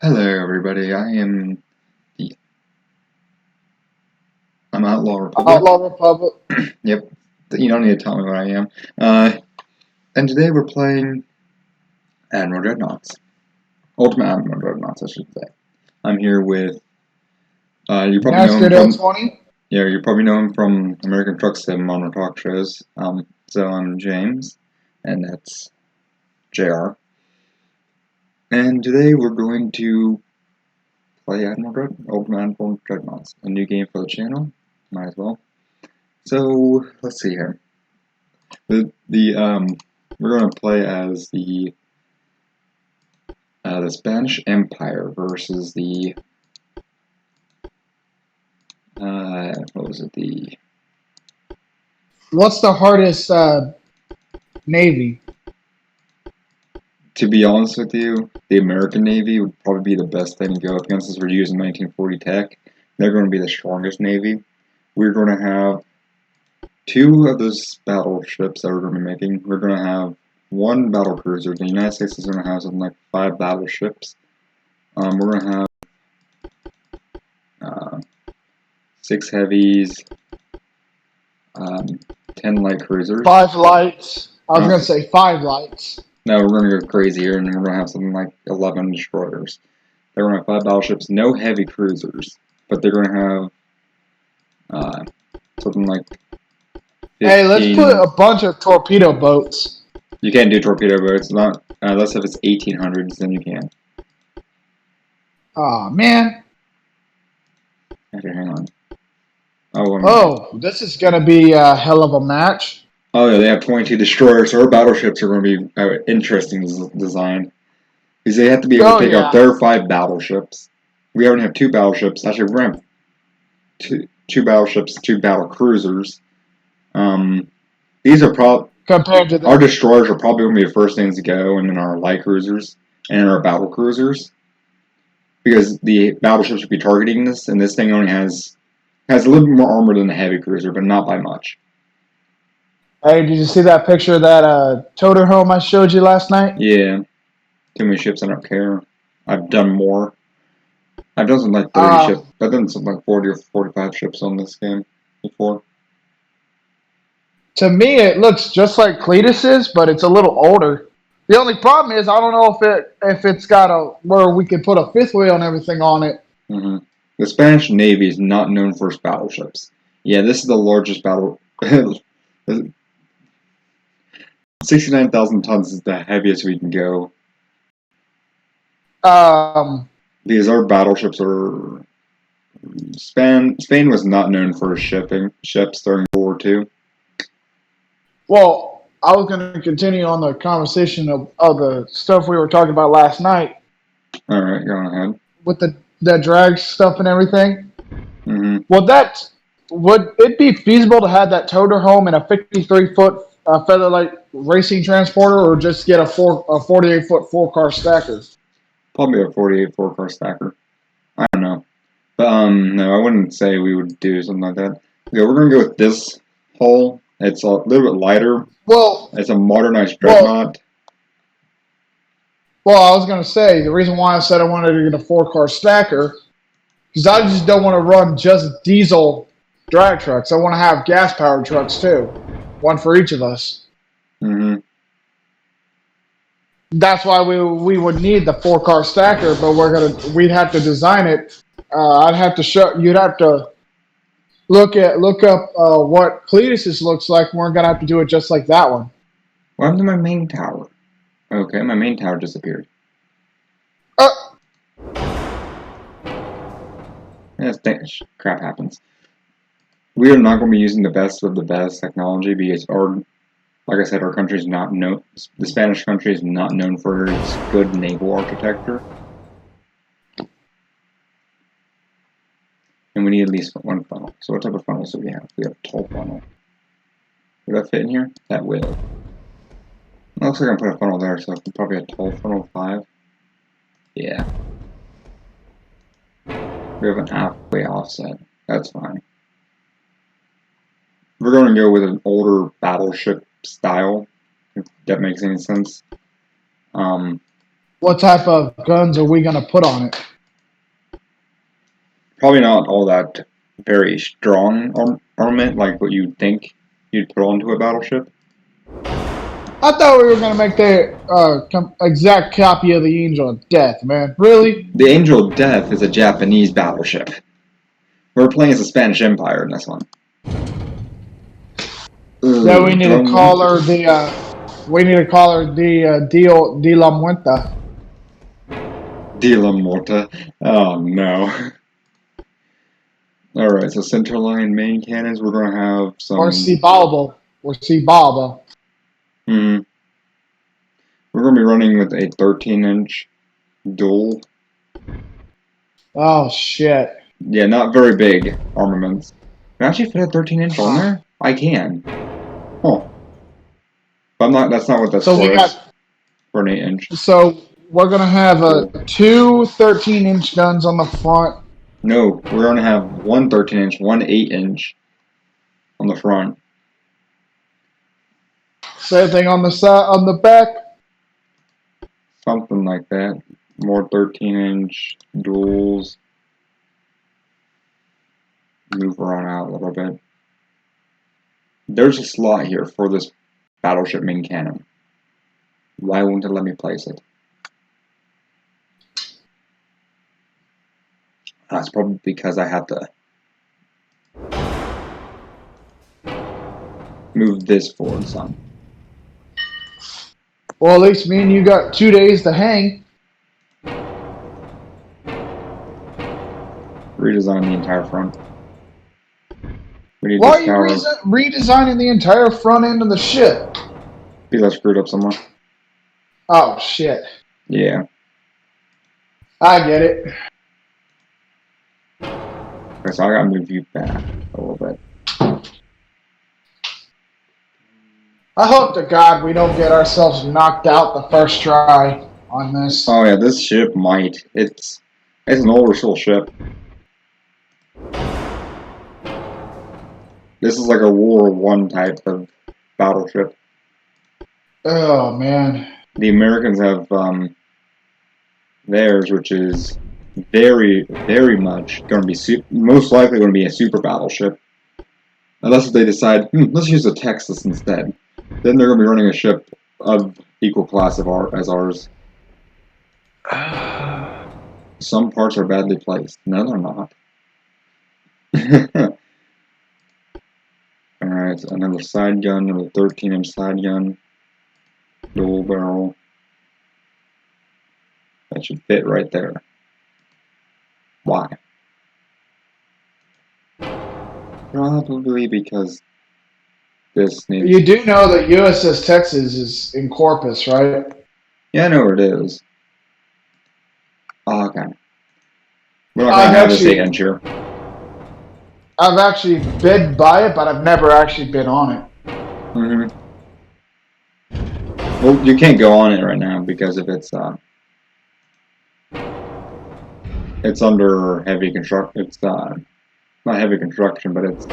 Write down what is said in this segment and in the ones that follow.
Hello, everybody. The I'm Outlaw Republic. Outlaw Republic. Yep, you don't need to tell me what I am. Uh, and today we're playing Admiral Dreadnoughts, Ultimate Admiral Dreadnoughts, I should say. I'm here with you probably know him Nascar from 20. you probably know him from American Truck Sim on our talk shows. So I'm James, and that's JR. And today we're going to play Ultimate Admiral Dreadnoughts, a new game for the channel. Might as well. So let's see here. We're going to play as the Spanish Empire versus the what was it, the What's the hardest navy? to be honest with you, the American Navy would probably be the best thing to go up against since we're using 1940 tech. They're going to be the strongest Navy. We're going to have two of those battleships that we're going to be making. We're going to have one battle cruiser. The United States is going to have something like 5 battleships. We're going to have 6 heavies, 10 light cruisers. 5 lights. I was Uh, going to say 5 lights. no, we're going to go crazy here, and we're going to have something like 11 destroyers. They're going to have 5 battleships, no heavy cruisers, but they're going to have something like 15. Hey, let's put a bunch of torpedo boats. You can't do torpedo boats, not unless if it's 1800s, then you can. Aw, man. Actually, hang on. Oh, this is going to be a hell of a match. Oh yeah, they have 22 destroyers, so our battleships are going to be interesting design. Because they have to be able Oh, to take out yeah. their 5 battleships. We already have 2 battleships. Actually, we're going to have two battleships, 2 battle cruisers. These are probably Compared to our the. destroyers are probably going to be the first things to go, and then our light cruisers and our battle cruisers, because the battleships will be targeting this, and this thing only has a little bit more armor than the heavy cruiser, but not by much. Hey, did you see that picture of that toter home I showed you last night? Yeah, too many ships. I don't care. I've done more. I've done something like 30 ships. Um, I've done something like 40 or 45 ships on this game before. to me, it looks just like Cletus's, but it's a little older. The only problem is I don't know if it's got a where we can put a fifth wheel and everything on it. Mm-hmm. The Spanish Navy is not known for its battleships. Yeah, this is the largest battle. 69,000 tons is the heaviest we can go. Um, Because our battleships are. Spain was not known for shipping ships during World War II. well, I was going to continue on the conversation of the stuff we were talking about last night Alright, go on ahead. with the drag stuff and everything. Mm-hmm. Would it be feasible to have that toter home in a 53-foot featherlight racing transporter, or just get a 48-foot 4-car stacker? Probably a 48 4-car stacker. I don't know. But, no, I wouldn't say we would do something like that. Okay, we're going to go with this hull. It's a little bit lighter. Well, It's a modernized well, dreadnought. well. I was going to say the reason why I said I wanted to get a 4-car stacker because I just don't want to run just diesel drag trucks. I want to have gas powered trucks too, one for each of us. Mm-hmm. That's why we would need the 4-car stacker, but we'd have to design it. I'd have to show you'd have to look up what Cletus's looks like. And we're gonna have to do it just like that one. What happened to my main tower? Okay, my main tower disappeared. Uh, Yes, crap happens. We are not going to be using the best of the best technology because like I said, our country is not known. The Spanish country is not known for its good naval architecture, and we need at least one funnel. So, what type of funnels do we have? We have a tall funnel. Would that fit in here? That will. It looks like I'm put a funnel there, so probably a tall funnel 5. Yeah. We have an halfway offset. That's fine. We're going to go with an older battleship style, if that makes any sense. What type of guns are we gonna put on it? Probably not all that very strong armament like what you'd think you'd put onto a battleship. I thought we were gonna make the exact copy of the Angel of Death, man. Really? The Angel of Death is a Japanese battleship. We're playing as the Spanish Empire in this one. Then we need to Drone call one. her the. We need to call her the Dio de la Muerta. De la Morta. Oh no. Alright, so center line main cannons, we're gonna have Or some. Cibalbo. Or Cibalba. Hmm. We're gonna be running with a 13-inch dual. Oh shit. Yeah, not very big armaments. Can I actually fit a 13-inch on there? I can. Oh. But I'm not. That's not what that's So we for. That's got. for an 8-inch. So we're gonna have Cool. two 13-inch guns on the front. No, we're gonna have one 13-inch, one 8-inch on the front. Same thing on the side, on the back. Something like that. More 13-inch duals. Move around out a little bit. There's a slot here for this battleship main cannon. Why won't it let me place it? That's probably because I have to move this forward some. Well, at least me and you got 2 days to hang. Redesign the entire front. We need Why this are you tower redesigning the entire front end of the ship? because I screwed up somewhere. Oh shit! Yeah. I get it. Okay, so I gotta move you back a little bit. I hope to God we don't get ourselves knocked out the first try on this. Oh yeah, this ship might. It's an older school ship. This is like a World War I type of battleship. Oh man. The Americans have theirs, which is very, very much going to be most likely going to be a super battleship, unless they decide let's use a Texas instead. Then they're going to be running a ship of equal class as ours. Some parts are badly placed. No, they're not. Alright, so another side gun, another 13-inch side gun. Dual barrel. That should fit right there. Why? Probably because this needs... You do know that USS Texas is in Corpus, right? Yeah, I know where it is. Oh, okay. We're not going to have this 8-inch here. I've actually been by it, but I've never actually been on it. Mm-hmm. Well, you can't go on it right now because if it's under heavy construction. It's not heavy construction, but it's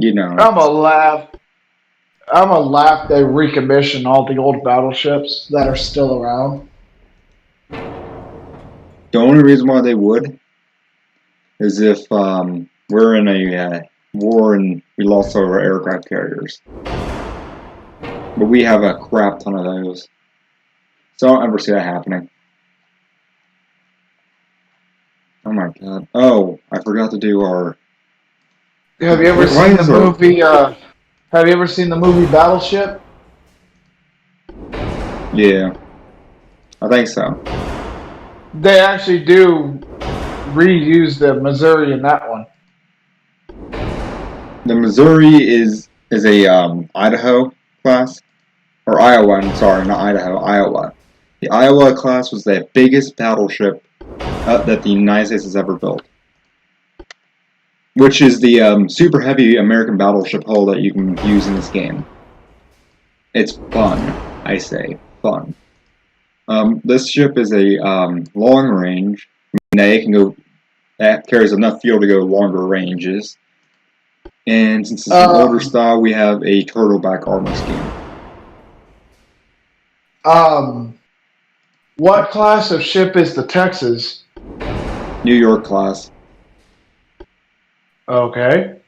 I'm gonna laugh. I'm gonna laugh they recommission all the old battleships that are still around. The only reason why they would is if we're in a war and we lost all our aircraft carriers. But we have a crap ton of those. So I don't ever see that happening. Oh my god. Oh, I forgot to do our... Have you ever seen the movie? Have you ever seen the movie Battleship? Yeah, I think so. They actually do reuse the Missouri in that one. The Missouri is a Idaho class, or Iowa. I'm sorry, not Idaho, Iowa. The Iowa class was the biggest battleship that the United States has ever built, which is the super heavy American battleship hull that you can use in this game. It's fun, I say, fun. This ship is a long range. It can go. That carries enough fuel to go longer ranges. And since it's an older style, we have a turtleback armor scheme. What class of ship is the Texas? New York class. Okay.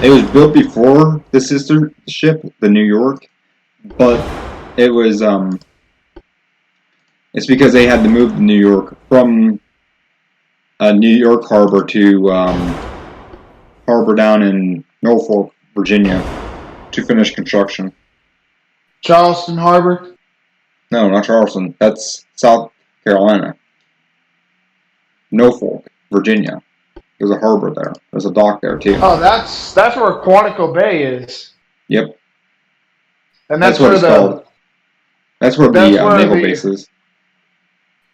It was built before the sister ship, the New York, but it was it's because they had to move to New York from New York Harbor to harbor down in Norfolk, Virginia, to finish construction. Charleston Harbor? No, not Charleston. That's South Carolina. Norfolk, Virginia. There's a harbor there. There's a dock there too. Oh, that's where Quantico Bay is. Yep. And That's what it's called. That's where the naval base is.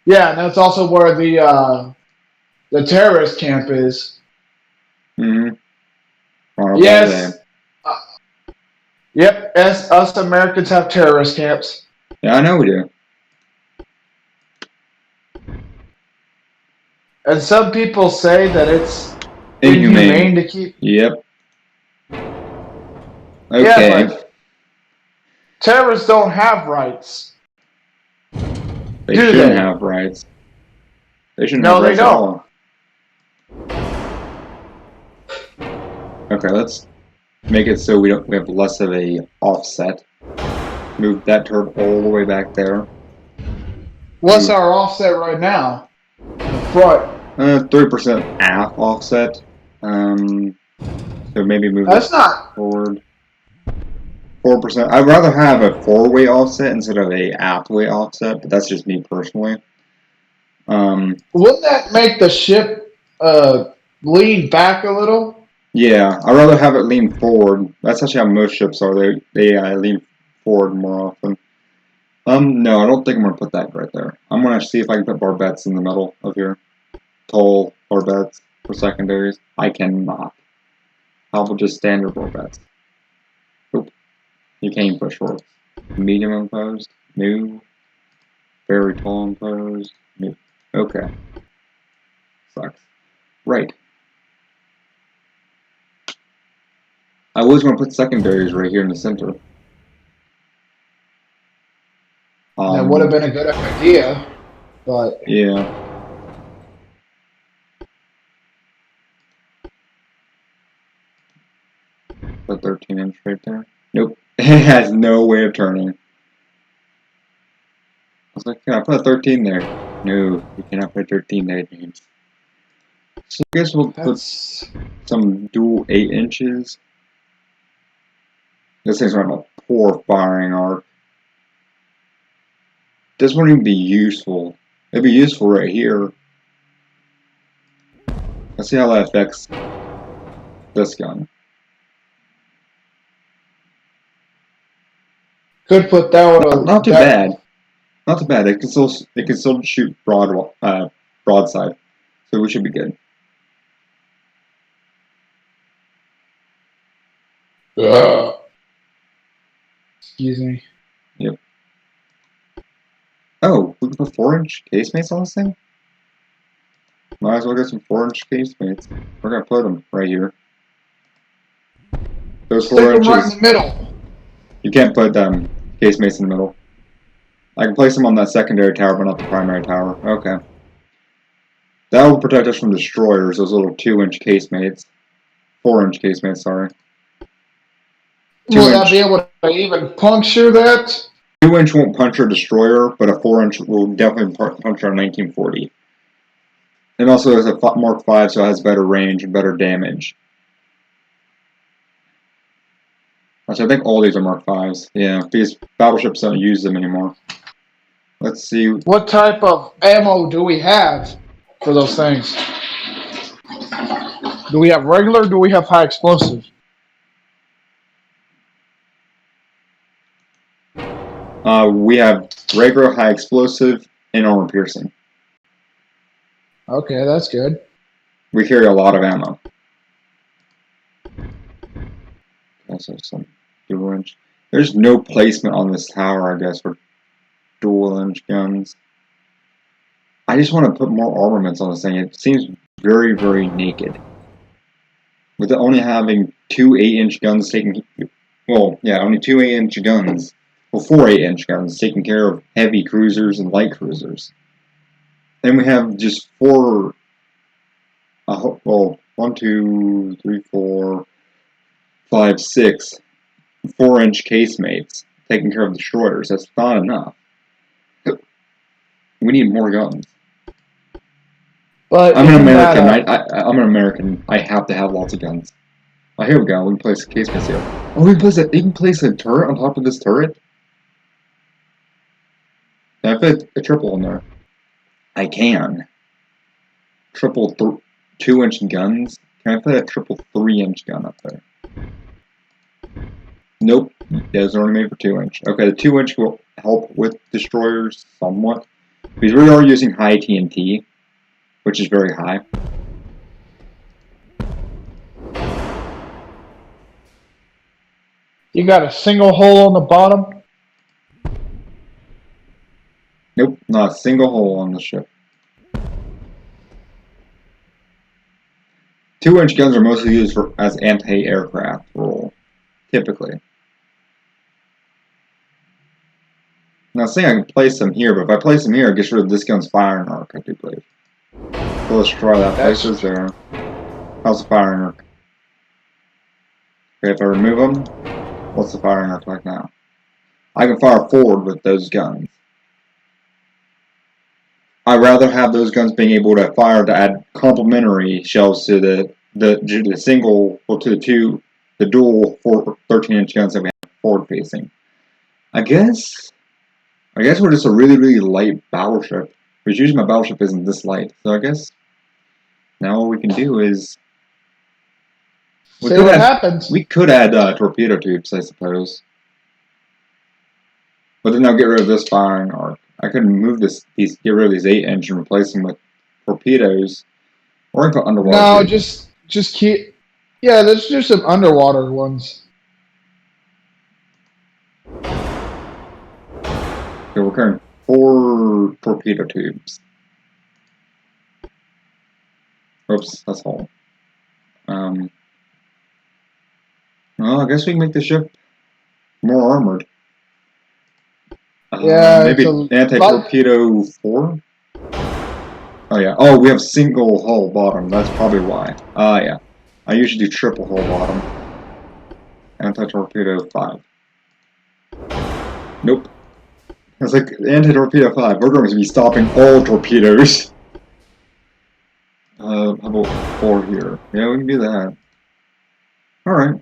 Yeah, and that's also where the terrorist camp is. Mm-hmm. Yes. Yep. Us Americans have terrorist camps. Yeah, I know we do. And some people say that it's Inhumane to keep. Yep. Okay. Yeah, but terrorists don't have rights. They shouldn't have rights. They shouldn't have rights at all. Okay, let's make it so we have less of a offset. Move that turret all the way back there. What's our offset right now? Front. 30% aft offset. So maybe move That's not forward. 4%. I'd rather have a four-way offset instead of a aft-way offset, but that's just me personally. Wouldn't that make the ship lean back a little? Yeah, I'd rather have it lean forward. That's actually how most ships are. They lean forward more often. No, I don't think I'm gonna put that right there. I'm gonna see if I can put barbettes in the middle of here. Tall barbettes for secondaries. I cannot. How about just standard barbettes? Nope. You can't even put shorts. Medium imposed. New. Very tall imposed. New. Okay. Sucks. Right. I was going to put secondaries right here in the center. That would have been a good idea, but yeah. Put 13-inch right there. Nope. It has no way of turning. I was like, can I put a 13 there? No, you cannot put 13 there, James. So I guess we'll put some dual 8 inches. This thing's running a poor firing arc. This wouldn't even be useful. It'd be useful right here. Let's see how that affects this gun. Could put that one. Not too bad. Not too bad. It can still shoot broadside, so we should be good. Excuse me. Yep. Oh, we can put 4-inch casemates on this thing? Might as well get some 4-inch casemates. We're gonna put them right here. Those 4 inches. Right in the middle. You can't put casemates in the middle. I can place them on that secondary tower, but not the primary tower. Okay. That will protect us from destroyers, those little 2-inch casemates. 4-inch casemates, sorry. Will that be able to even puncture that? 2-inch won't puncture a destroyer, but a 4-inch will definitely puncture a 1940. It also has a Mark 5, so it has better range and better damage. Actually, I think all these are Mark 5s. Yeah, because battleships don't use them anymore. Let's see. What type of ammo do we have for those things? Do we have regular or do we have high explosive? We have regular, high explosive, and armor piercing. Okay, that's good. We carry a lot of ammo. Also some dual inch. There's no placement on this tower, I guess, for dual inch guns. I just want to put more armaments on this thing. It seems very, very naked. With it only having 2 8-inch guns taking... Well, yeah, only 2 8-inch guns Well, 4 8-inch guns taking care of heavy cruisers and light cruisers. Then we have just 4. Well, 1, 2, 3, 4, 5, 6 4-inch casemates taking care of destroyers. That's not enough. We need more guns. But I'm an American. I'm an American. I have to have lots of guns. Oh, here we go. We can place casemates here. Oh, we can place a turret on top of this turret? Can I put a triple in there? I can. Triple 2-inch guns? Can I put a triple 3-inch gun up there? Nope. Those are only made for 2-inch. Okay, the 2-inch will help with destroyers somewhat. Because we are using high TNT, which is very high. You got a single hole on the bottom? Nope, not a single hole on the ship. 2-inch guns are mostly used as anti-aircraft role, typically. Now, saying I can place them here, but if I place them here, it gets rid of this gun's firing arc, I do believe. So let's try that. Placers there. How's the firing arc? Okay, if I remove them, what's the firing arc like now? I can fire forward with those guns. I'd rather have those guns being able to fire to add complementary shells to the single, or to the dual 13-inch guns that we have forward facing. I guess we're just a really, really light battleship. Which usually my battleship isn't this light. So I guess now what we can do is we could add torpedo tubes, I suppose. But then I'll get rid of this firing arc. I could move get rid of these 8-inch and replace them with torpedoes. Or I can put underwater. No, tubes. just keep. Yeah, let's do some underwater ones. Okay, we're carrying 4 torpedo tubes. Oops, that's all. Well, I guess we can make the ship more armored. Yeah, maybe anti-torpedo 4? Oh yeah. Oh, we have single hull bottom. That's probably why. Yeah. I usually do triple hull bottom. Anti-torpedo 5. Nope. It's like anti-torpedo 5. We're going to be stopping all torpedoes. How about 4 here? Yeah, we can do that. Alright.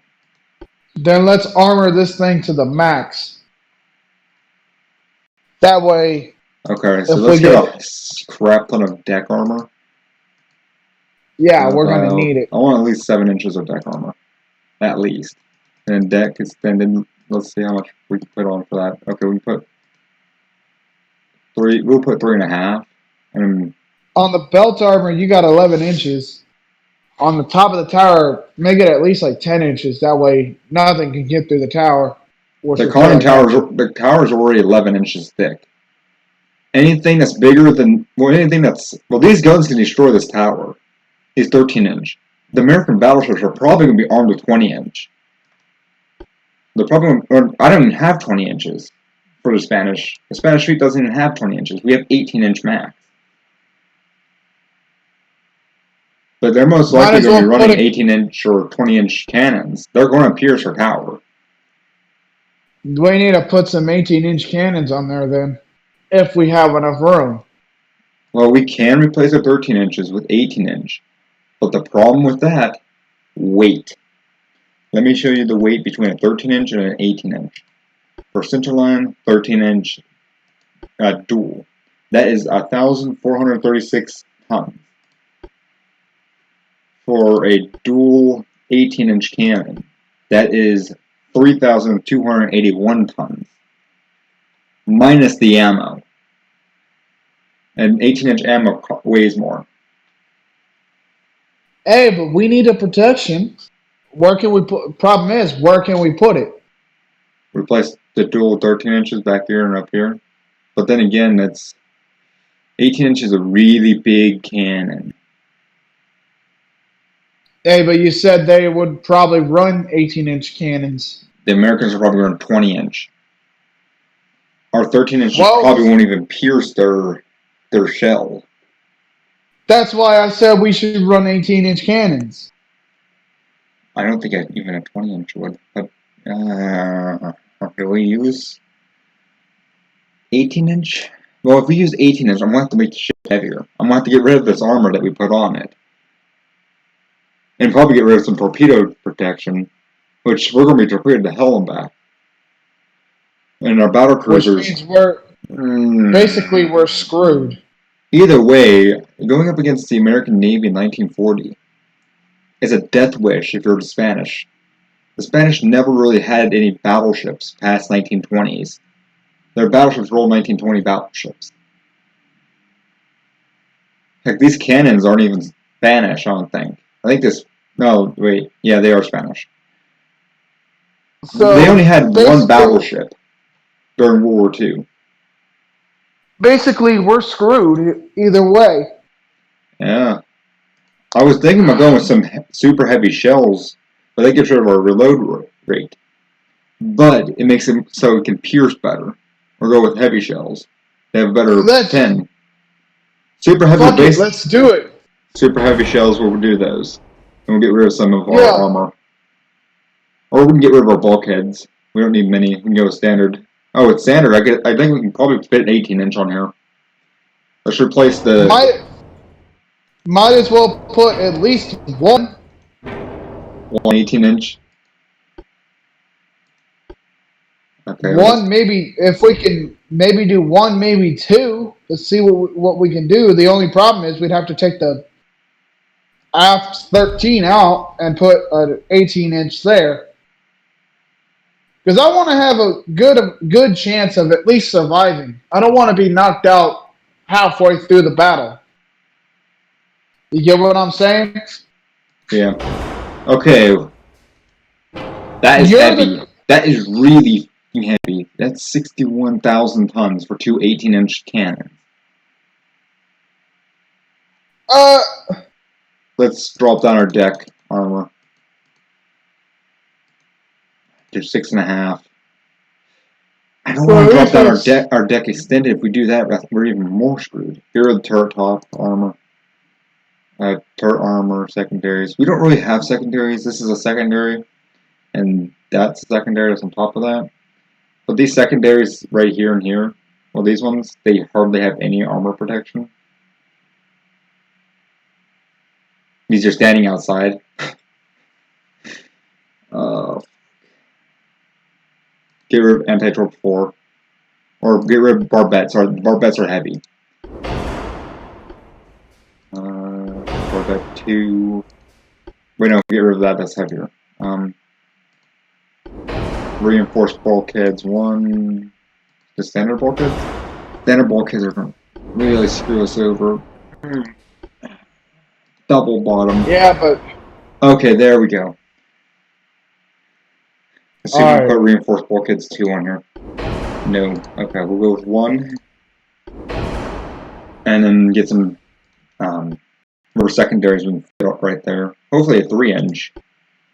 Then let's armor this thing to the max. That way. Okay, so let's get a crap ton of deck armor. Yeah, we're going to need it. I want at least 7 inches of deck armor. At least. And deck extended. Let's see how much we can put on for that. Okay, we can put 3. We'll put 3.5. And on the belt armor, you got 11 inches. On the top of the tower, make it at least like 10 inches. That way, nothing can get through the tower. The conning towers are already 11 inches thick. Anything that's bigger than these guns can destroy this tower. These 13-inch. The American battleships are probably going to be armed with 20-inch. I don't even have 20 inches for the Spanish. The Spanish fleet doesn't even have 20 inches. We have 18-inch max. But they're most likely going to be running 18-inch or 20-inch cannons. They're going to pierce our tower. We need to put some 18-inch cannons on there then, if we have enough room. Well, we can replace the 13 inches with 18-inch. But the problem with that, weight. Let me show you the weight between a 13-inch and an 18-inch. For centerline, 13-inch dual. That is 1,436 tons. For a dual 18-inch cannon, that is 3,281 tons. Minus the ammo. And 18-inch ammo weighs more. Hey, but we need a protection. Where can we put? Problem is, where can we put it? Replace the dual 13 inches back here and up here. But then again, that's 18 inches is a really big cannon. Hey, but you said they would probably run 18-inch cannons. The Americans are probably running 20-inch. Our 13 inches Well, probably won't even pierce their shell. that's why I said we should run 18-inch cannons. I don't think even a 20 inch would. But okay, we use 18 inch. Well, if we use 18 inch, I'm gonna have to make the ship heavier. I'm gonna have to get rid of this armor that we put on it, and probably get rid of some torpedo protection, which we're gonna be torpedoed to hell and back. And our battle cruisers. Which means basically we're screwed. Either way, going up against the American Navy in 1940 is a death wish if you're the Spanish. The Spanish never really had any battleships past 1920s. Their battleships were all 1920 battleships. Heck, these cannons aren't even Spanish, I don't think. I think this... No, wait. Yeah, they are Spanish. So they only had one battleship during World War II. Basically, we're screwed either way. Yeah. I was thinking about going with some super heavy shells, but that gets rid of our reload rate. But it makes them so it can pierce better. Or go with heavy shells. They have a better 10. Super heavy base. Let's do it. Super heavy shells, we'll do those. And we'll get rid of some of our armor. Or we can get rid of our bulkheads. We don't need many. We can go with standard. Oh, it's standard. I think we can probably fit an 18 inch on here. Let's replace the... Might as well put at least one 18 inch. Okay. One, maybe, if we can maybe do one, maybe two. Let's see what we can do. The only problem is we'd have to take the aft 13 out and put an 18-inch there. Because I want to have a good chance of at least surviving. I don't want to be knocked out halfway through the battle. You get what I'm saying? Yeah. Okay. That is heavy. That is really heavy. That's 61,000 tons for two 18-inch cannons. Let's drop down our deck armor to 6.5. I don't want to drop down our deck extended. If we do that, we're even more screwed. Here are the turret top armor. Turret armor, secondaries. We don't really have secondaries. This is a secondary, and that's a secondary that's on top of that. But these secondaries right here and here, well, these ones, they hardly have any armor protection. These are standing outside. Get rid of anti-torp 4. Or get rid of barbettes. Barbettes are heavy. Barbette 2. Wait, no, get rid of that. That's heavier. Reinforced bulkheads 1. The standard bulkheads? Standard bulkheads are going to really screw us over. Double bottom. Yeah, but... Okay, there we go. Let's see if we can put reinforced bulkheads 2 on here. No. Okay, we'll go with 1. And then get some rubber secondaries we can fit up right there. Hopefully a 3-inch.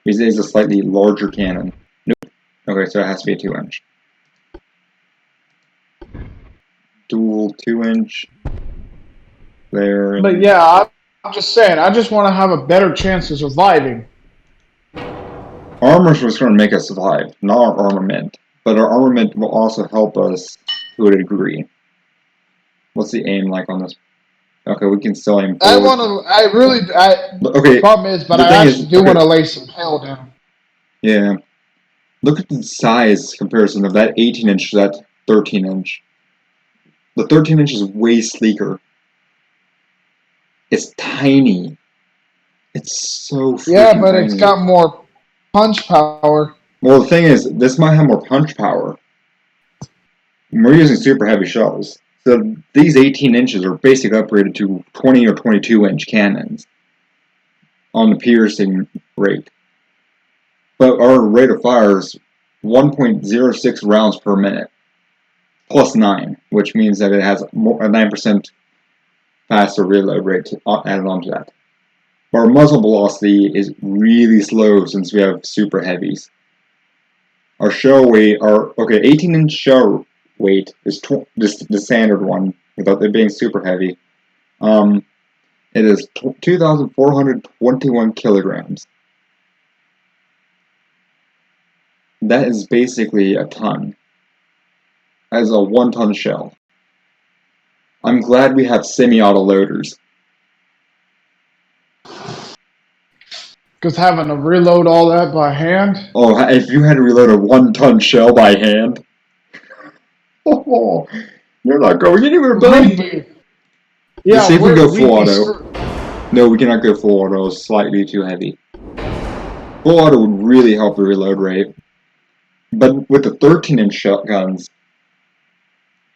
Because it is a slightly larger cannon. Nope. Okay, so it has to be a 2-inch. Dual 2-inch. There. But yeah, I'm just saying, I just want to have a better chance of surviving. Armor's what's going to make us survive, not our armament. But our armament will also help us to a degree. What's the aim like on this? Okay, we can still aim forward. The problem is, but I actually do want to lay some hell down. Yeah. Look at the size comparison of that 18-inch to that 13-inch. The 13-inch is way sleeker. It's tiny. It's so freaking Yeah, but tiny. it's got more punch power. Well, the thing is, this might have more punch power. We're using super heavy shells. So these 18 inches are basically upgraded to 20 or 22-inch cannons on the piercing rate. But our rate of fire is 1.06 rounds per minute, plus 9, which means that it has a 9% faster reload rate added onto that. But our muzzle velocity is really slow since we have super heavies. Our shell weight, 18-inch shell weight is just the standard one without it being super heavy. It is 2,421 kilograms. That is basically a ton. As a 1-ton shell. I'm glad we have semi-auto loaders. Because having to reload all that by hand. Oh, if you had to reload a 1-ton shell by hand, oh, you're not going anywhere, buddy. Yeah, see if we go full auto. Screwed. No, we cannot go full auto. It's slightly too heavy. Full auto would really help the reload rate. But with the 13-inch shotguns,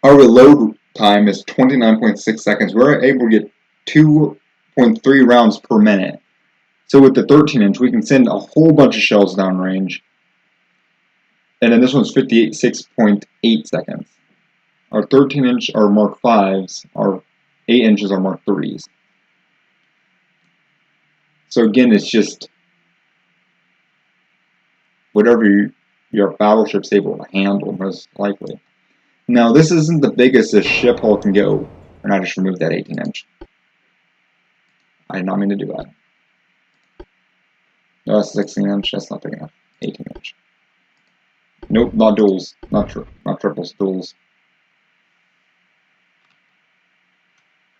our reload time is 29.6 seconds. We're able to get 2.3 rounds per minute. So with the 13-inch, we can send a whole bunch of shells downrange. And then this one's 56.8 seconds. Our 13-inch are Mark 5s. Our 8 inches are Mark 3s. So again, it's just whatever your battleship's able to handle, most likely. Now, this isn't the biggest this ship hull can go, and I just removed that 18-inch. I did not mean to do that. No, that's 16-inch. That's not big enough. 18-inch. Nope, not duals. Not triples, duals.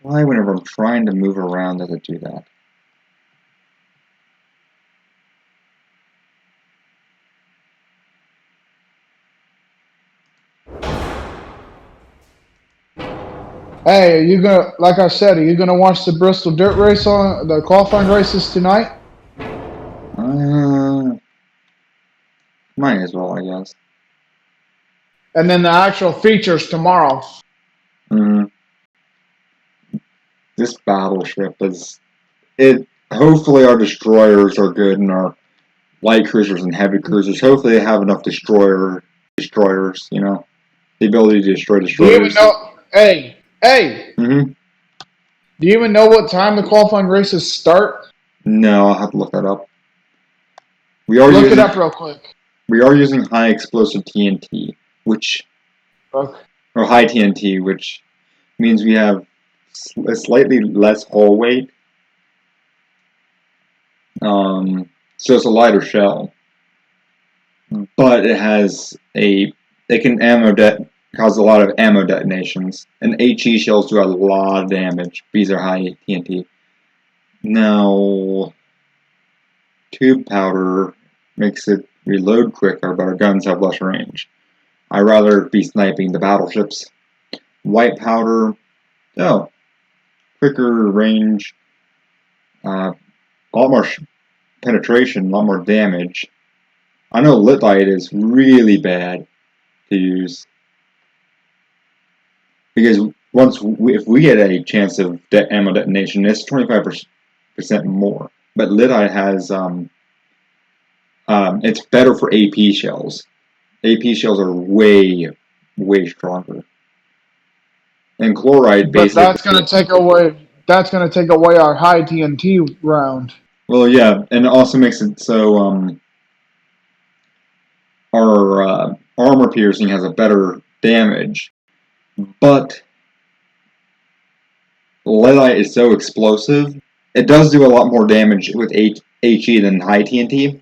Why, whenever I'm trying to move around, does it do that? Hey, are you gonna, like I said, are you gonna watch the Bristol Dirt Race on the qualifying races tonight? Might as well, I guess. And then the actual features tomorrow. This battleship is it. Hopefully, our destroyers are good, and our light cruisers and heavy cruisers. Hopefully, they have enough destroyers. You know, the ability to destroy destroyers. Do you even know? Hey. Mm-hmm. Do you even know what time the qualifying races start? No, I'll have to look that up. Look it up real quick. We are using high explosive TNT, which or high TNT, which means we have a slightly less hull weight. So it's a lighter shell, but it has it can cause a lot of ammo detonations, and HE shells do a lot of damage. These are high TNT. Now, tube powder makes it reload quicker, but our guns have less range. I'd rather be sniping the battleships. White powder, quicker range, a lot more penetration, a lot more damage. I know Litite is really bad to use because if we get a chance of ammo detonation, it's 25% more. But Litite has it's better for AP shells. AP shells are way stronger. And chloride basically. But that's gonna take away. That's gonna take away our high TNT round. Well, yeah, and it also makes it so our armor piercing has a better damage, but leadite is so explosive. It does do a lot more damage with HE than high TNT.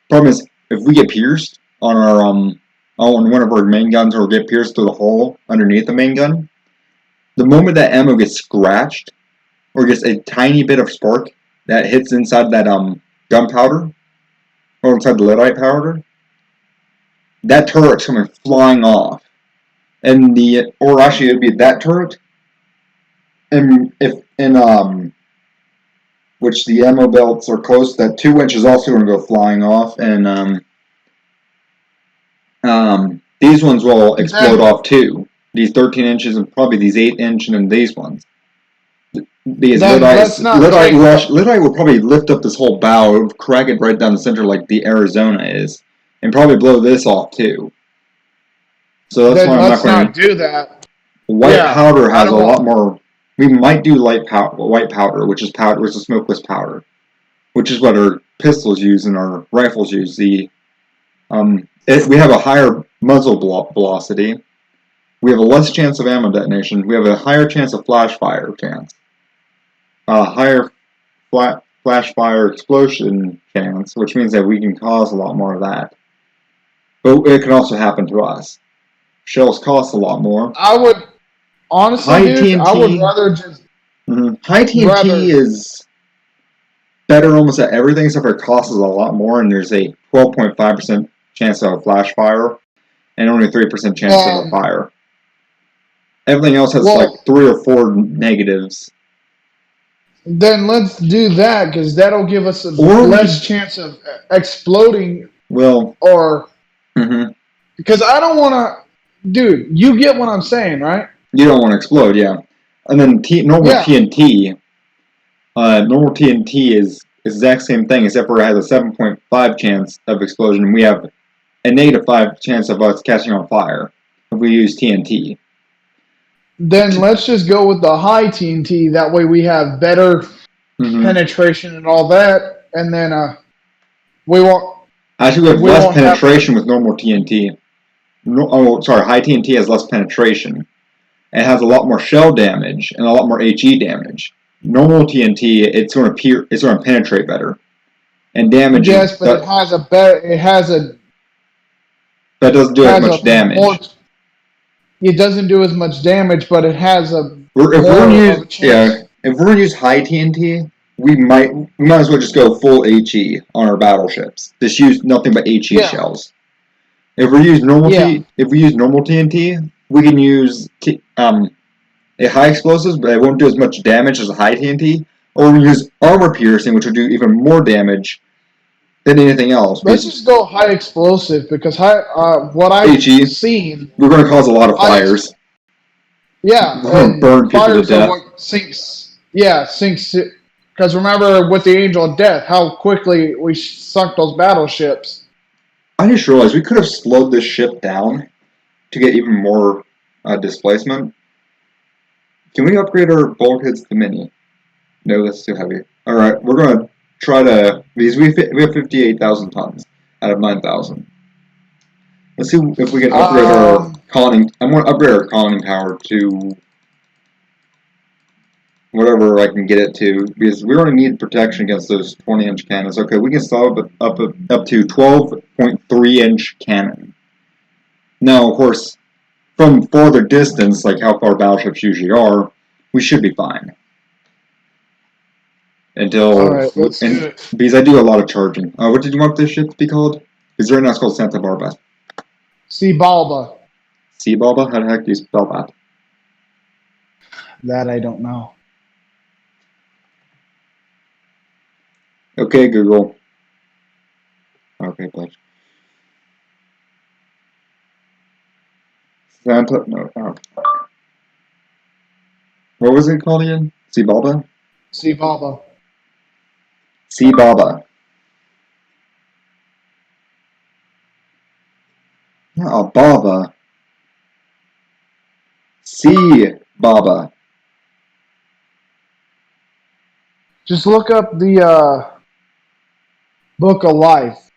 Problem is, if we get pierced on our on one of our main guns, or get pierced through the hole underneath the main gun, the moment that ammo gets scratched or gets a tiny bit of spark that hits inside that gunpowder or inside the leadite powder, that turret's coming flying off. And or actually it'd be that turret, and which the ammo belts are close, that 2 inch is also going to go flying off, and these ones will explode off too. These 13 inches and probably these 8 inch and then these ones. Because Lidite will probably lift up this whole bow, crack it right down the center like the Arizona is, and probably blow this off too. So that's why I'm not going to do that. White powder has a lot more. We might do white powder, which is smokeless powder, which is what our pistols use and our rifles use. We have a higher muzzle velocity, We have a less chance of ammo detonation. We have a higher chance of flash fire chance. A higher flash fire explosion chance, which means that we can cause a lot more of that. But it can also happen to us. Shells cost a lot more. I would honestly, High dude. I would TNT. rather just High TNT rather. is better almost at everything, except for it costs a lot more, and there's a 12.5% chance of a flash fire, and only 3% chance of a And fire. Everything else has like well, 3 or 4 negatives. then let's do that because that'll give us a Or we less could, chance of exploding well, or mm-hmm. because I don't want to, dude. You get what I'm saying, right? You don't want to explode, yeah. And then normal Yeah. TNT, normal TNT is the exact same thing, except for it has a 7.5 chance of explosion. We have a -5 chance of us catching on fire if we use TNT. Then let's just go with the high TNT. That way we have better penetration and all that, and then we won't Actually, we have less have to. penetration with normal TNT. High TNT has less penetration. It has a lot more shell damage and a lot more HE damage. Normal TNT, it's going to penetrate better, and damage is Yes, but it has a better. It has a that doesn't do as has much a more. damage. It doesn't do as much damage, but it has a If we're more gonna of use a chance. if we're gonna use high TNT, we might as well just go full HE on our battleships. Just use nothing but HE Yeah, shells. If we use yeah. normal TNT, we can use a high explosives, but it won't do as much damage as a high TNT. Or we use armor piercing, which will do even more damage than anything else. Let's just go high explosive because what I've HE, seen, we're going to cause a lot of high fires. yeah, We're going to and burn people to fires are death. what sinks. Yeah, sinks. Because remember with the Angel of Death, how quickly we sunk those battleships. I just realized we could have slowed this ship down to get even more displacement. Can we upgrade our bulkheads to mini? No, that's too heavy. Alright, we're going to try to, because we have 58,000 tons out of 9,000. Let's see if we can upgrade our Um, conning. I'm going to upgrade our conning tower to whatever I can get it to, because we only need protection against those 20-inch cannons. Okay, we can solve it up to 12.3-inch cannon. Now, of course, from farther distance, like how far battleships usually are, we should be fine. all right, let's do it. Because I do a lot of charging. What did you want this ship to be called? Because right now it's called Santa Barbara. See Balba. Sea Baba? How the heck do you spell that? That I don't know. Okay, Google. Okay, but Santa. No. Oh. What was it called again? Sea Baba? See Balba. Sea Baba. Not a Baba. Sea Baba. Just look up the Book of Life.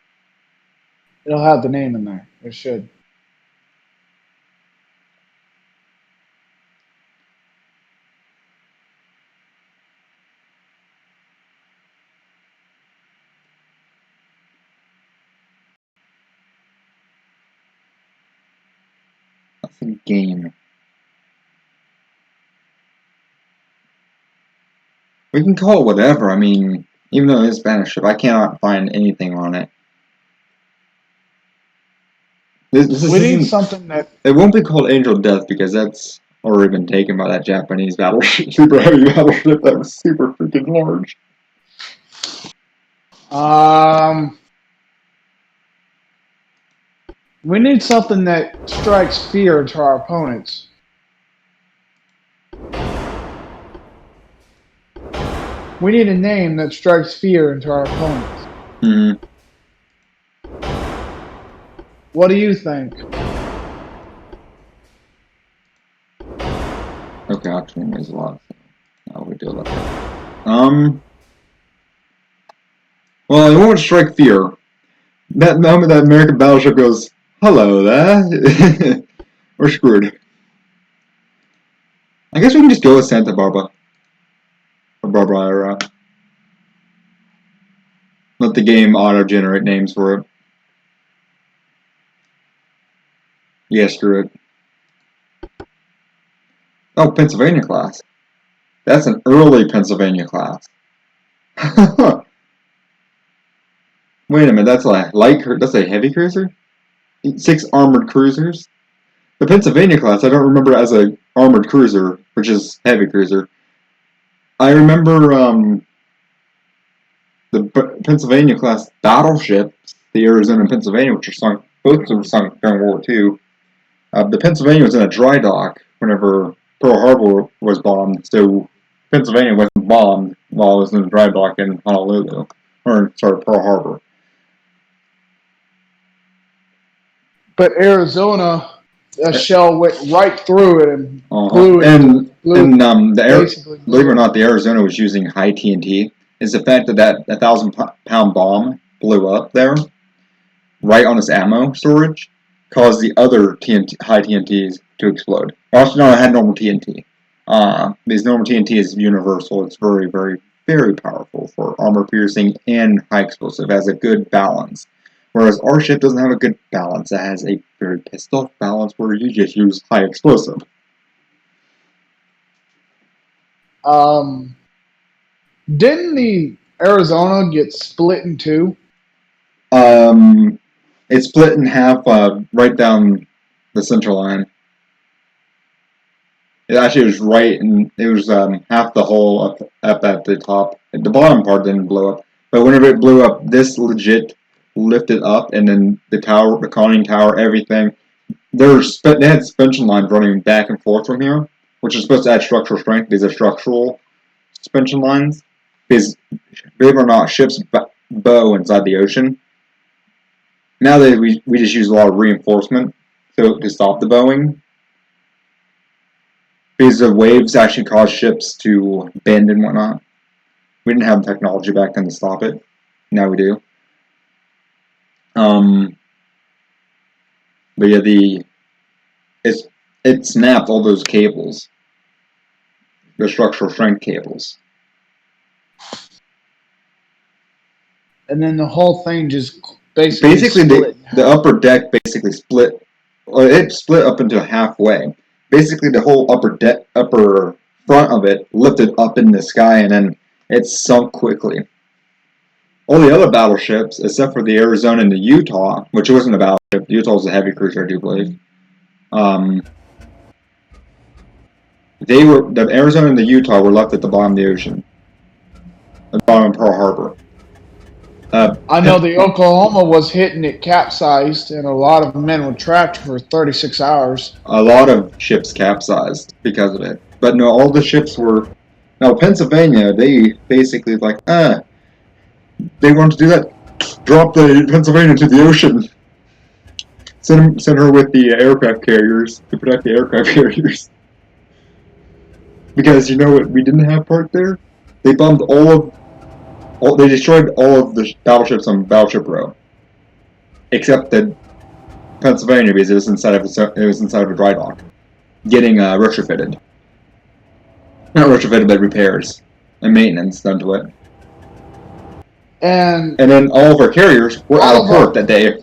It'll have the name in there. It should. That's a game. We can call it whatever. I mean, even though it's Spanish ship, I cannot find anything on it. This We need isn't. something that. It won't be called Angel Death because that's already been taken by that Japanese battleship, super heavy battleship that was super freaking large. Um, we need something that strikes fear to our opponents. We need a name that strikes fear into our opponents. Mm-hmm. What do you think? Okay, Octane is a lot. How we deal with that? Well, it won't strike fear. That moment that American battleship goes, "Hello there," we're screwed. I guess we can just go with Santa Barbara. Or Barbara. Let the game auto-generate names for it. Yeah, screw it. Oh, Pennsylvania class. That's an early Pennsylvania class. Wait a minute, that's that's a heavy cruiser? 6 armored cruisers? The Pennsylvania class, I don't remember as a armored cruiser, which is heavy cruiser. I remember the Pennsylvania class battleships, the Arizona and Pennsylvania, which were sunk, both of them were sunk during World War II. The Pennsylvania was in a dry dock whenever Pearl Harbor was bombed, so Pennsylvania wasn't bombed while it was in the dry dock in Honolulu, or sorry, Pearl Harbor. But Arizona, a shell went right through it and blew it. And Basically, believe it or not, the Arizona was using high TNT. Is the fact that 1,000-pound bomb blew up there, right on its ammo storage, caused the other high TNTs to explode. Also, no, it had normal TNT. Because normal TNT is universal. It's very, very, very powerful for armor piercing and high explosive. It has a good balance. Whereas our ship doesn't have a good balance. It has a very pissed off balance where you just use high explosive. Didn't the Arizona get split in two? It's split in half right down the central line. It actually was right, and it was half the hole up at the top. The bottom part didn't blow up, but whenever it blew up, this legit lifted up, and then the tower, the conning tower, everything. They had suspension lines running back and forth from here, which is supposed to add structural strength. These are structural suspension lines. Because, believe it or not, ships bow inside the ocean. Now that we just use a lot of reinforcement to stop the bowing. Because the waves actually cause ships to bend and whatnot. We didn't have technology back then to stop it. Now we do. But yeah, it snapped all those cables. The structural strength cables. And then the whole thing just basically split. The upper deck basically split. Well, it split up into halfway. Basically, the whole upper front of it lifted up in the sky, and then it sunk quickly. All the other battleships, except for the Arizona and the Utah, which wasn't a battleship, the Utah was a heavy cruiser, I do believe. The Arizona and the Utah were left at the bottom of the ocean, at the bottom of Pearl Harbor. I know the Oklahoma was hitting it capsized, and a lot of men were trapped for 36 hours. A lot of ships capsized because of it. But no, all the ships were... Now, Pennsylvania, they basically they wanted to do that. Drop the Pennsylvania into the ocean. Send her with the aircraft carriers to protect the aircraft carriers. Because you know what we didn't have part there? They bombed they destroyed all of the battleships on Battleship Row. Except the Pennsylvania, because it was inside of a dry dock. Getting retrofitted. Not retrofitted, but repairs and maintenance done to it. And then all of our carriers were out of port that day.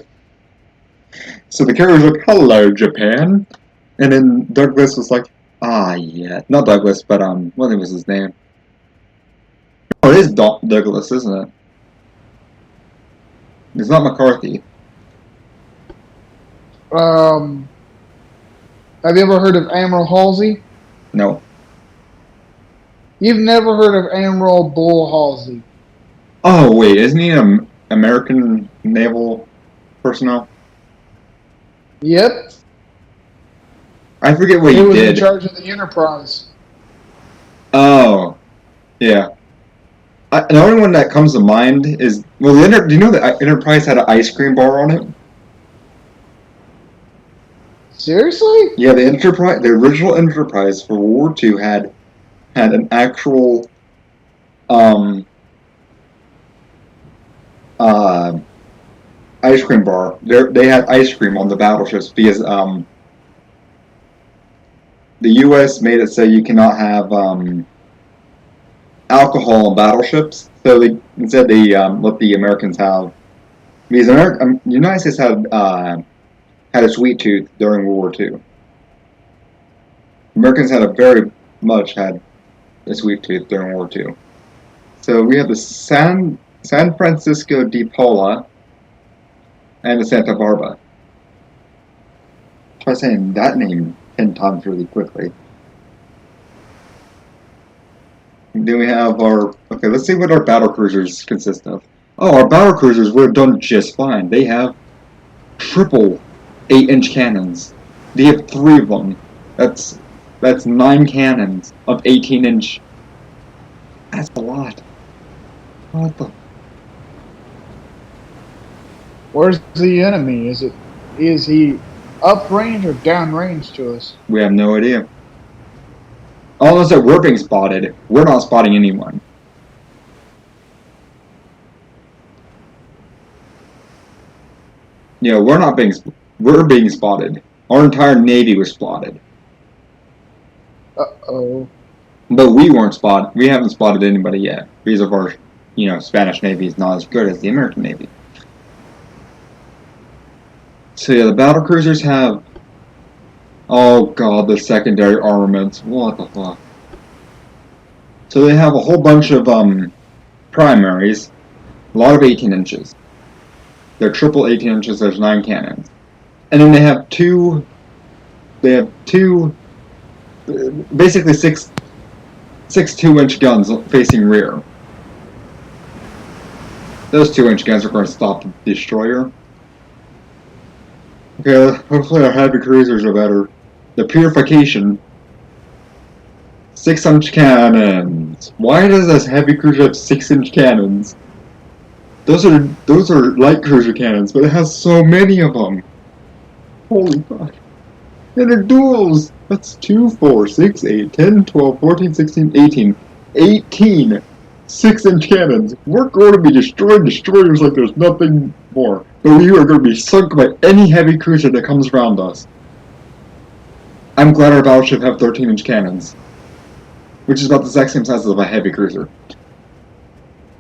So the carriers were like, "Hello, Japan." And then Douglas was like, yeah. Not Douglas, but what was his name? Oh, it is Douglas, isn't it? It's not McCarthy. Have you ever heard of Admiral Halsey? No. You've never heard of Admiral Bull Halsey? Oh, wait, isn't he an American naval personnel? Yep. I forget what he did. He was in charge of the Enterprise. Oh, yeah. The only one that comes to mind is... Well, do you know that Enterprise had an ice cream bar on it? Seriously? Yeah, the original Enterprise for World War II had an actual ice cream bar. They had ice cream on the battleships because the U.S. made it so you cannot have alcohol on battleships. So instead they let the Americans have, because the United States had a sweet tooth during World War II. Americans very much had a sweet tooth during World War II. So we have the San Francisco de Paula and the Santa Barbara. Try saying that name 10 times really quickly. And then we have okay, let's see what our battle cruisers consist of. Oh, our battle cruisers would have done just fine. They have triple 8-inch cannons. They have 3 of them. That's 9 cannons of 18-inch. That's a lot. What the? Where's the enemy? Is he uprange or downrange to us? We have no idea. Unless that we're being spotted, we're not spotting anyone. Yeah, we're being spotted. Our entire navy was spotted. Uh-oh. But we weren't spotted. We haven't spotted anybody yet because of our, Spanish Navy is not as good as the American Navy. So yeah, the battle cruisers have, oh god, the secondary armaments. What the fuck? So they have a whole bunch of primaries, a lot of 18 inches. They're triple 18 inches. There's 9 cannons, and then they have two, basically six 2-inch guns facing rear. Those 2-inch guns are going to stop the destroyer. Okay, hopefully our heavy cruisers are better. The Purification, 6-inch cannons. Why does this heavy cruiser have 6-inch cannons? Those are light cruiser cannons, but it has so many of them. Holy fuck. And they're duels. That's 2, 4, 6, 8, 10, 12, 14, 16, 18. 18 6-inch cannons. We're going to be destroying destroyers like there's nothing more. But we are going to be sunk by any heavy cruiser that comes around us. I'm glad our battleship have 13-inch cannons, which is about the exact same size of a heavy cruiser.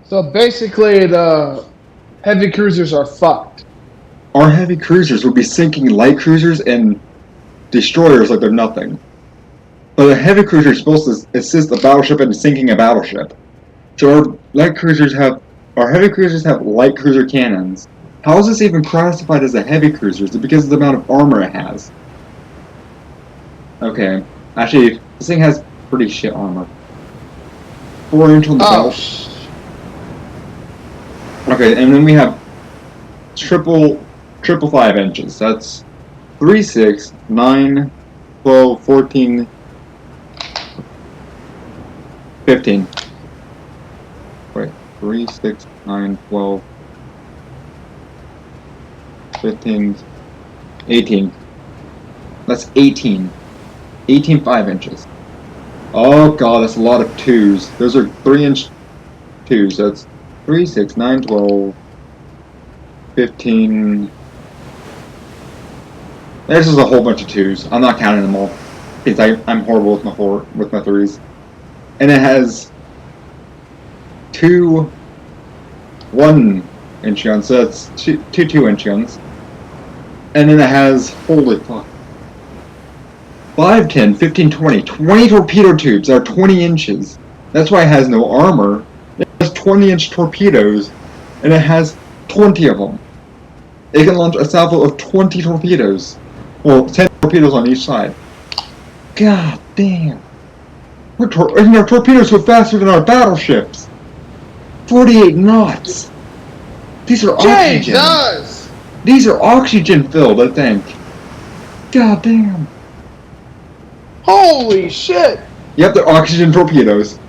So basically, the heavy cruisers are fucked. Our heavy cruisers would be sinking light cruisers and destroyers like they're nothing. But a heavy cruiser is supposed to assist a battleship in sinking a battleship. So our heavy cruisers have light cruiser cannons. How is this even classified as a heavy cruiser? Is it because of the amount of armor it has? Okay, actually, this thing has pretty shit armor. 4-inch on the belt. Okay, and then we have triple 5 inches. That's 3, 6, 9, 12, 14, 15. Wait, 3, 6, 9, 12, 15, 18. That's 18. 18 5 inches. Oh god, that's a lot of 2s. Those are 3-inch 2s. That's 3, 6, 9, 12, 15. There's just a whole bunch of 2s. I'm not counting them all because I'm horrible with my 3s. And it has 2 1-inch guns, so that's two 2-inch guns. And then it has, holy fuck, 5, 10, 15, 20 torpedo tubes that are 20 inches. That's why it has no armor. It has 20-inch torpedoes, and it has 20 of them. It can launch a salvo of 20 torpedoes. Well, 10 torpedoes on each side. God damn. And our torpedoes go faster than our battleships. 48 knots. These are oxygen. Jesus! These are oxygen filled, I think. God damn. Holy shit! Yep, they're oxygen torpedoes.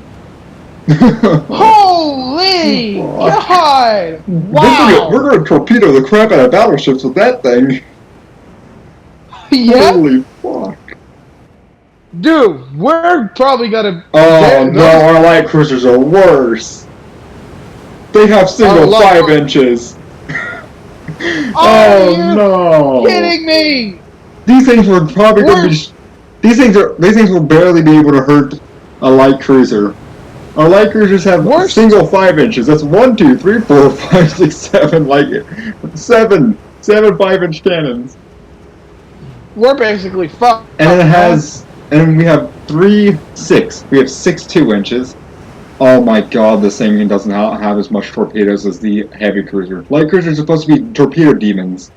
Holy god! Wow! We're gonna torpedo the crap out of battleships with that thing. Yeah? Holy fuck. Dude, we're probably gonna... Oh no, our light cruisers are worse. They have single 5 inches. Oh no! Kidding me! These things were probably gonna be. These things will barely be able to hurt a light cruiser. Our light cruisers have single 5 inches. That's 1, 2, 3, 4, 5, 6, 7 seven 5-inch cannons. We're basically fucked. And we have 6 2 inches. Oh my god, this thing doesn't have as much torpedoes as the heavy cruiser. Light cruisers are supposed to be torpedo demons.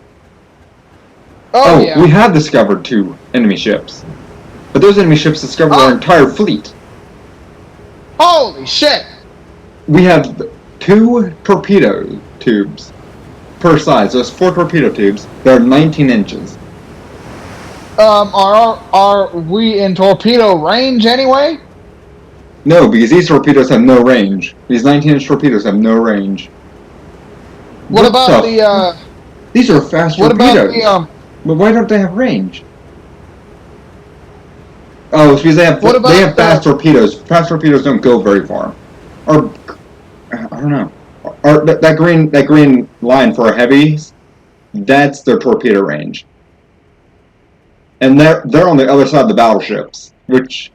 Oh yeah. We have discovered 2 enemy ships. But those enemy ships discovered our entire fleet. Holy shit! We have 2 torpedo tubes per side. So it's 4 torpedo tubes. They're 19 inches. Are we in torpedo range anyway? No, because these torpedoes have no range. These 19-inch torpedoes have no range. What about the These are fast torpedoes. But why don't they have range? Oh, it's because they have fast torpedoes. Fast torpedoes don't go very far. Or I don't know. Or that green line for heavies, that's their torpedo range. And they're on the other side of the battleships, which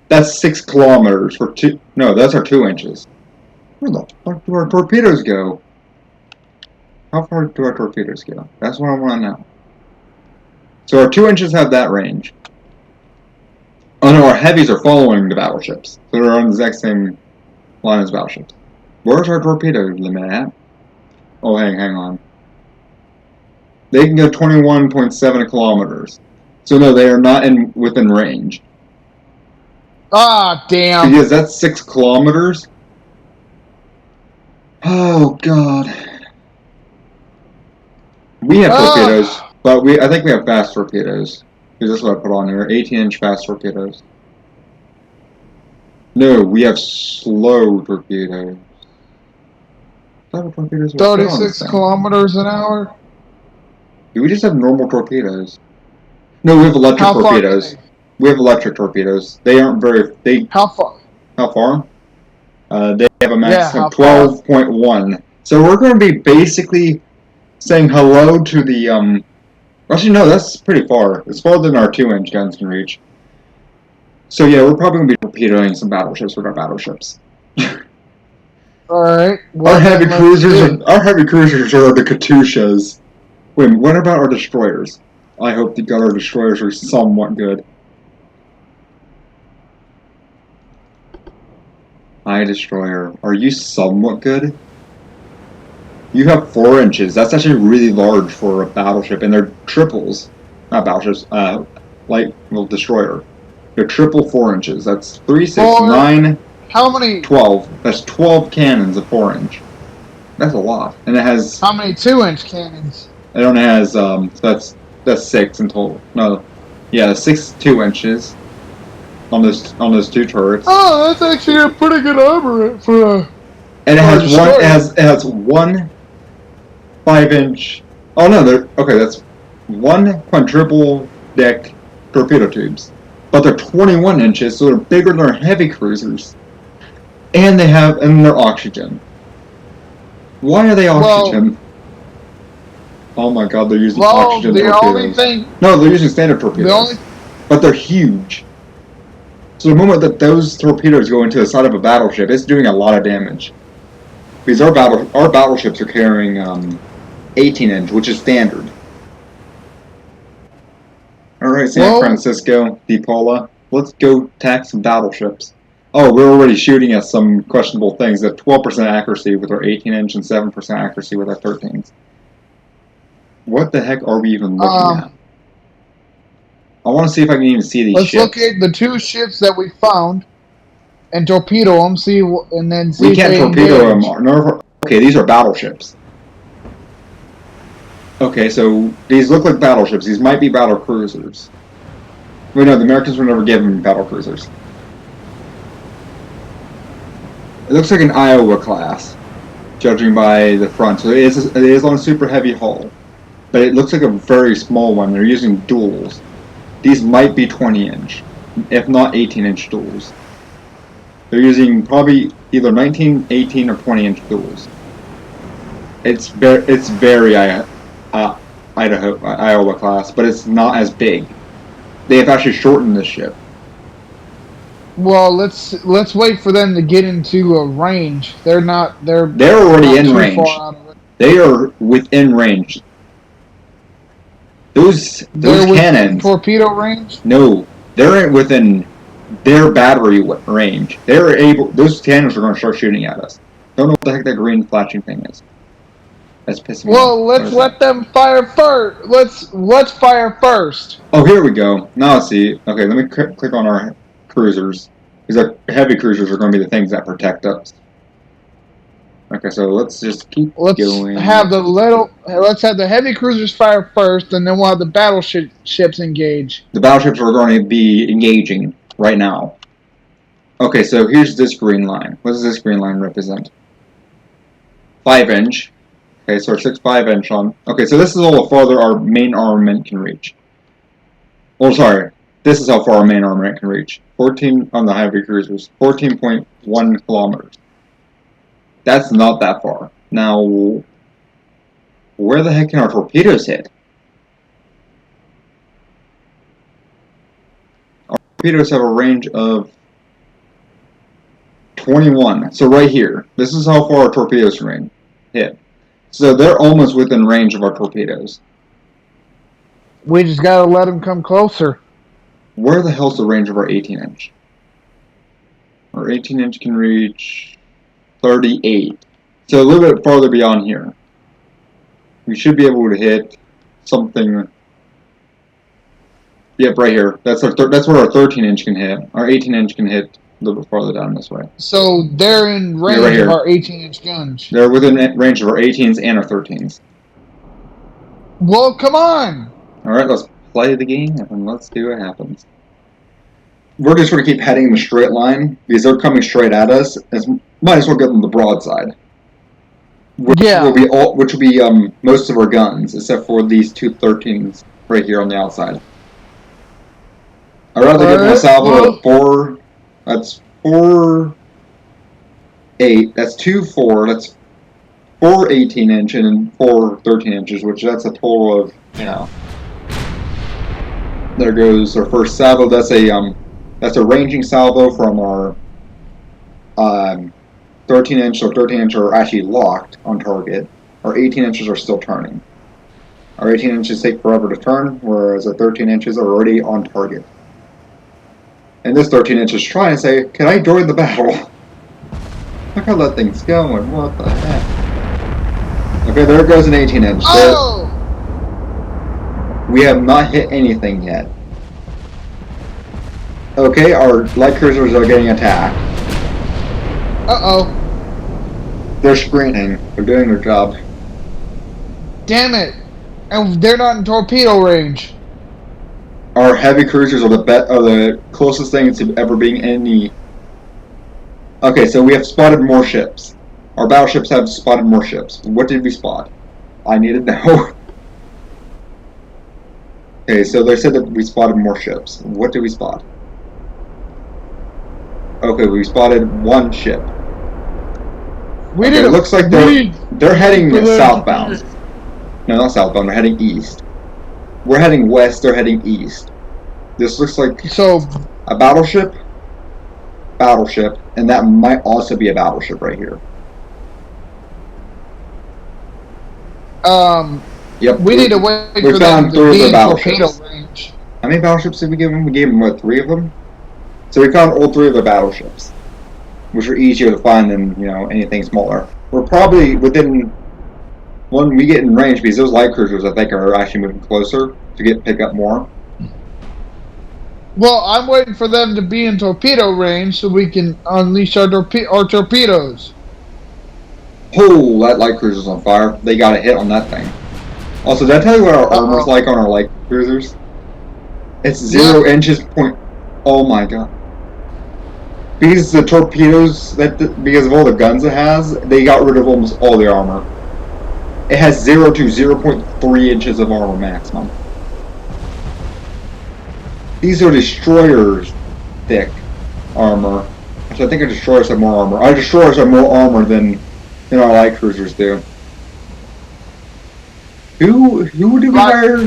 that's 6 kilometers for 2. No, those are 2 inches. Where the fuck do our torpedoes go? How far do our torpedoes go? That's what I want to know. So our 2 inches have that range. Oh no, our heavies are following the battleships. So they're on the exact same line as battleships. Where's our torpedo limit at? Oh, hang on. They can go 21.7 kilometers. So no, they are not within range. Ah, damn. Because that's 6 kilometers. Oh god. We have torpedoes, but I think we have fast torpedoes. Because that's what I put on here. 18-inch fast torpedoes. No, we have slow torpedoes. 36 kilometers an hour? Do we just have normal torpedoes? No, we have electric torpedoes. We have electric torpedoes. They aren't very... How far? How far? They have a max of 12.1. So we're going to be basically saying hello to the... Actually, no, that's pretty far. It's farther than our 2-inch guns can reach. So yeah, we're probably going to be torpedoing some battleships with our battleships. Alright. Our heavy cruisers are the Katyushas. Wait, what about our destroyers? I hope that our destroyers are somewhat good. Hi, destroyer. Are you somewhat good? You have 4 inches. That's actually really large for a battleship, and they're triples. Not battleships, destroyer. They're triple 4 inches. That's 3, 6, 9... How many? 12. That's 12 cannons of 4 inch. That's a lot. And it has... How many 2-inch cannons? It only has, that's 6 in total. No. Yeah, 6 2 inches on those 2 turrets. Oh, that's actually a pretty good armor for a... And it has 1 5-inch... Oh no, that's 1 quadruple deck torpedo tubes. But they're 21 inches, so they're bigger than our heavy cruisers. And they're oxygen. Why are they oxygen? Oh my god, they're using oxygen torpedoes. No, they're using standard torpedoes. But they're huge. So the moment that those torpedoes go into the side of a battleship, it's doing a lot of damage. Because our battleships are carrying 18-inch, which is standard. Alright, San Francisco, DePaula, let's go attack some battleships. Oh, we're already shooting at some questionable things at 12% accuracy with our 18-inch and 7% accuracy with our 13s. What the heck are we even looking at? I want to see if I can even see these ships. Let's locate the 2 ships that we found and torpedo them, and then see we can't torpedo them. No, okay, these are battleships. Okay, so these look like battleships. These might be battle cruisers. Wait, no, the Americans were never given battle cruisers. It looks like an Iowa class, judging by the front. So it is on a super heavy hull, but it looks like a very small one. They're using duals. These might be 20-inch, if not 18-inch duals. They're using probably either 19, 18, or 20-inch duals. It's very Iowa class, but it's not as big. They have actually shortened this ship. Well, let's wait for them to get into a range. They're already not in too range. far out of it. They are within range. Those They're within cannons. torpedo range. No, they're within their battery range. They're able. Those cannons are going to start shooting at us. Don't know what the heck that green flashing thing is. That's pissing me off. Well, let's let them fire first. Let's fire first. Oh, here we go. Now let's see. Okay, let me click on our cruisers. Because our heavy cruisers are going to be the things that protect us. Okay, so let's just keep going. Let's have the heavy cruisers fire first, and then we'll have the battleships engage. The battleships are going to be engaging right now. Okay, so here's this green line. What does this green line represent? 5-inch. Okay, so our 6.5-inch on. Okay, so this is all farther our main armament can reach. Oh, sorry. This is how far our main armament can reach. 14 on the heavy cruisers. 14.1 kilometers. That's not that far. Now, where the heck can our torpedoes hit? Our torpedoes have a range of 21. So right here. This is how far our torpedoes can hit. So they're almost within range of our torpedoes. We just gotta let them come closer. Where the hell's the range of our 18-inch? Our 18-inch can reach 38. So a little bit farther beyond here. We should be able to hit something. Yep, right here. That's where our 13-inch can hit. Our 18-inch can hit a little bit farther down this way. So they're in range right of our 18-inch guns. They're within range of our 18s and our 13s. Well, come on! Alright, let's play the game and let's see what happens. We're just going to keep heading in the straight line because they're coming straight at us. Might as well get them the broadside. Which will be most of our guns, except for these two 13s right here on the outside. I'd rather give them a salvo of 4. That's 4, 8. That's 2, 4. That's 4 18-inch and 4 13 inches, which that's a total of, There goes our first salvo. That's a ranging salvo from our 13-inch. So 13-inch are actually locked on target. Our 18 inches are still turning. Our 18 inches take forever to turn, whereas our 13 inches are already on target. And this 13 inch is trying to say, can I join the battle? Look how that thing's going. What the heck? Okay, there goes an 18 inch. Oh! We have not hit anything yet. Okay, our light cruisers are getting attacked. Uh-oh. They're screening. They're doing their job. Damn it. And they're not in torpedo range. Our heavy cruisers are the closest thing to ever being any. Okay, so we have spotted more ships. Our battleships have spotted more ships. What did we spot? I need to know. Okay, so they said that we spotted more ships. What did we spot? Okay, we spotted one ship. It looks like they're heading southbound. No, not southbound. They're heading east. We're heading west. They're heading east. This looks like a battleship, and that might also be a battleship right here. Yep. We need to wait for them to be in torpedo range. How many battleships did we give them? We gave them, what, 3 of them? So we found all 3 of the battleships, which are easier to find than, anything smaller. We're probably within, when we get in range, because those light cruisers, I think, are actually moving closer to pick up more. Well, I'm waiting for them to be in torpedo range so we can unleash our torpedoes. Oh, that light cruiser's on fire. They got a hit on that thing. Also, did I tell you what our armor's like on our light cruisers? It's 0 inches point. Oh my god. Because the torpedoes, because of all the guns it has, they got rid of almost all the armor. It has 0 to 0.3 inches of armor maximum. These are destroyers thick armor. So I think our destroyers have more armor. Our destroyers have more armor than our light cruisers do. Who did we hire?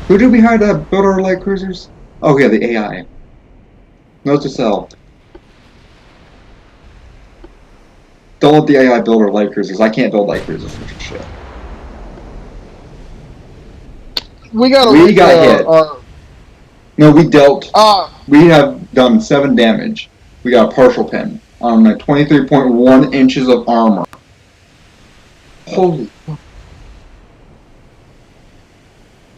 Who did we hire to build our light cruisers? Oh yeah, the AI. Note to self. Don't let the AI build our light cruisers. I can't build light cruisers for shit. We gotta We wait for got hit. No, we dealt. We have done 7 damage. We got a partial pin on like 23.1 inches of armor. Holy.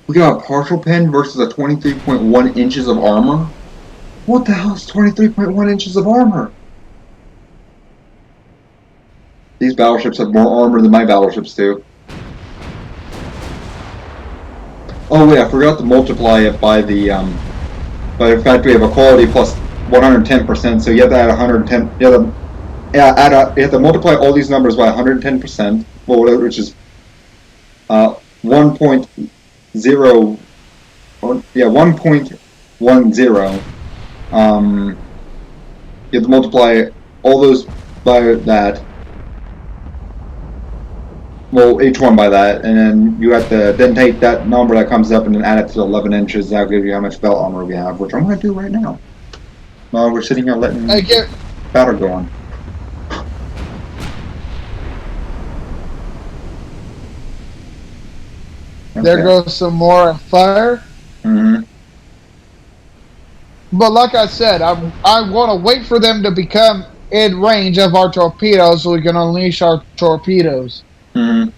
We got a partial pin versus a 23.1 inches of armor? What the hell is 23.1 inches of armor? These battleships have more armor than my battleships do. Oh wait, I forgot to multiply it by the fact we have equality plus 110%, so you have to add 110. You have to multiply all these numbers by 110%, which is 1.0. Yeah, 1.10. You have to multiply all those by that. Well, each one by that, and then you have to then take that number that comes up and then add it to 11 inches. That'll give you how much belt armor we have, which I'm going to do right now. While we're sitting here letting battle go on. Okay. There goes some more fire. Mm-hmm. But like I said, I want to wait for them to become in range of our torpedoes so we can unleash our torpedoes. Mm-hmm.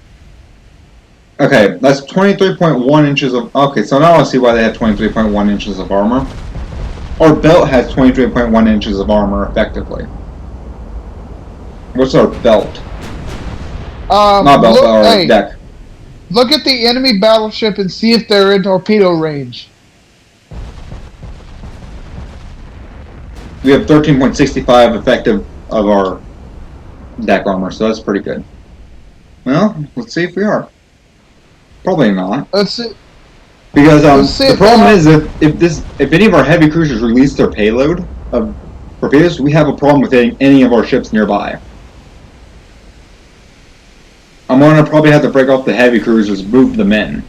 Okay, that's 23.1 inches of... Okay, so now I see why they have 23.1 inches of armor. Our belt has 23.1 inches of armor, effectively. What's our belt? Not belt, our deck. Look at the enemy battleship and see if they're in torpedo range. We have 13.65 effective of our deck armor, so that's pretty good. Well, let's see if we are. Probably not. Let's see. Because the problem is if any of our heavy cruisers release their payload of torpedoes, we have a problem with any of our ships nearby. I'm gonna probably have to break off the heavy cruisers, move them in.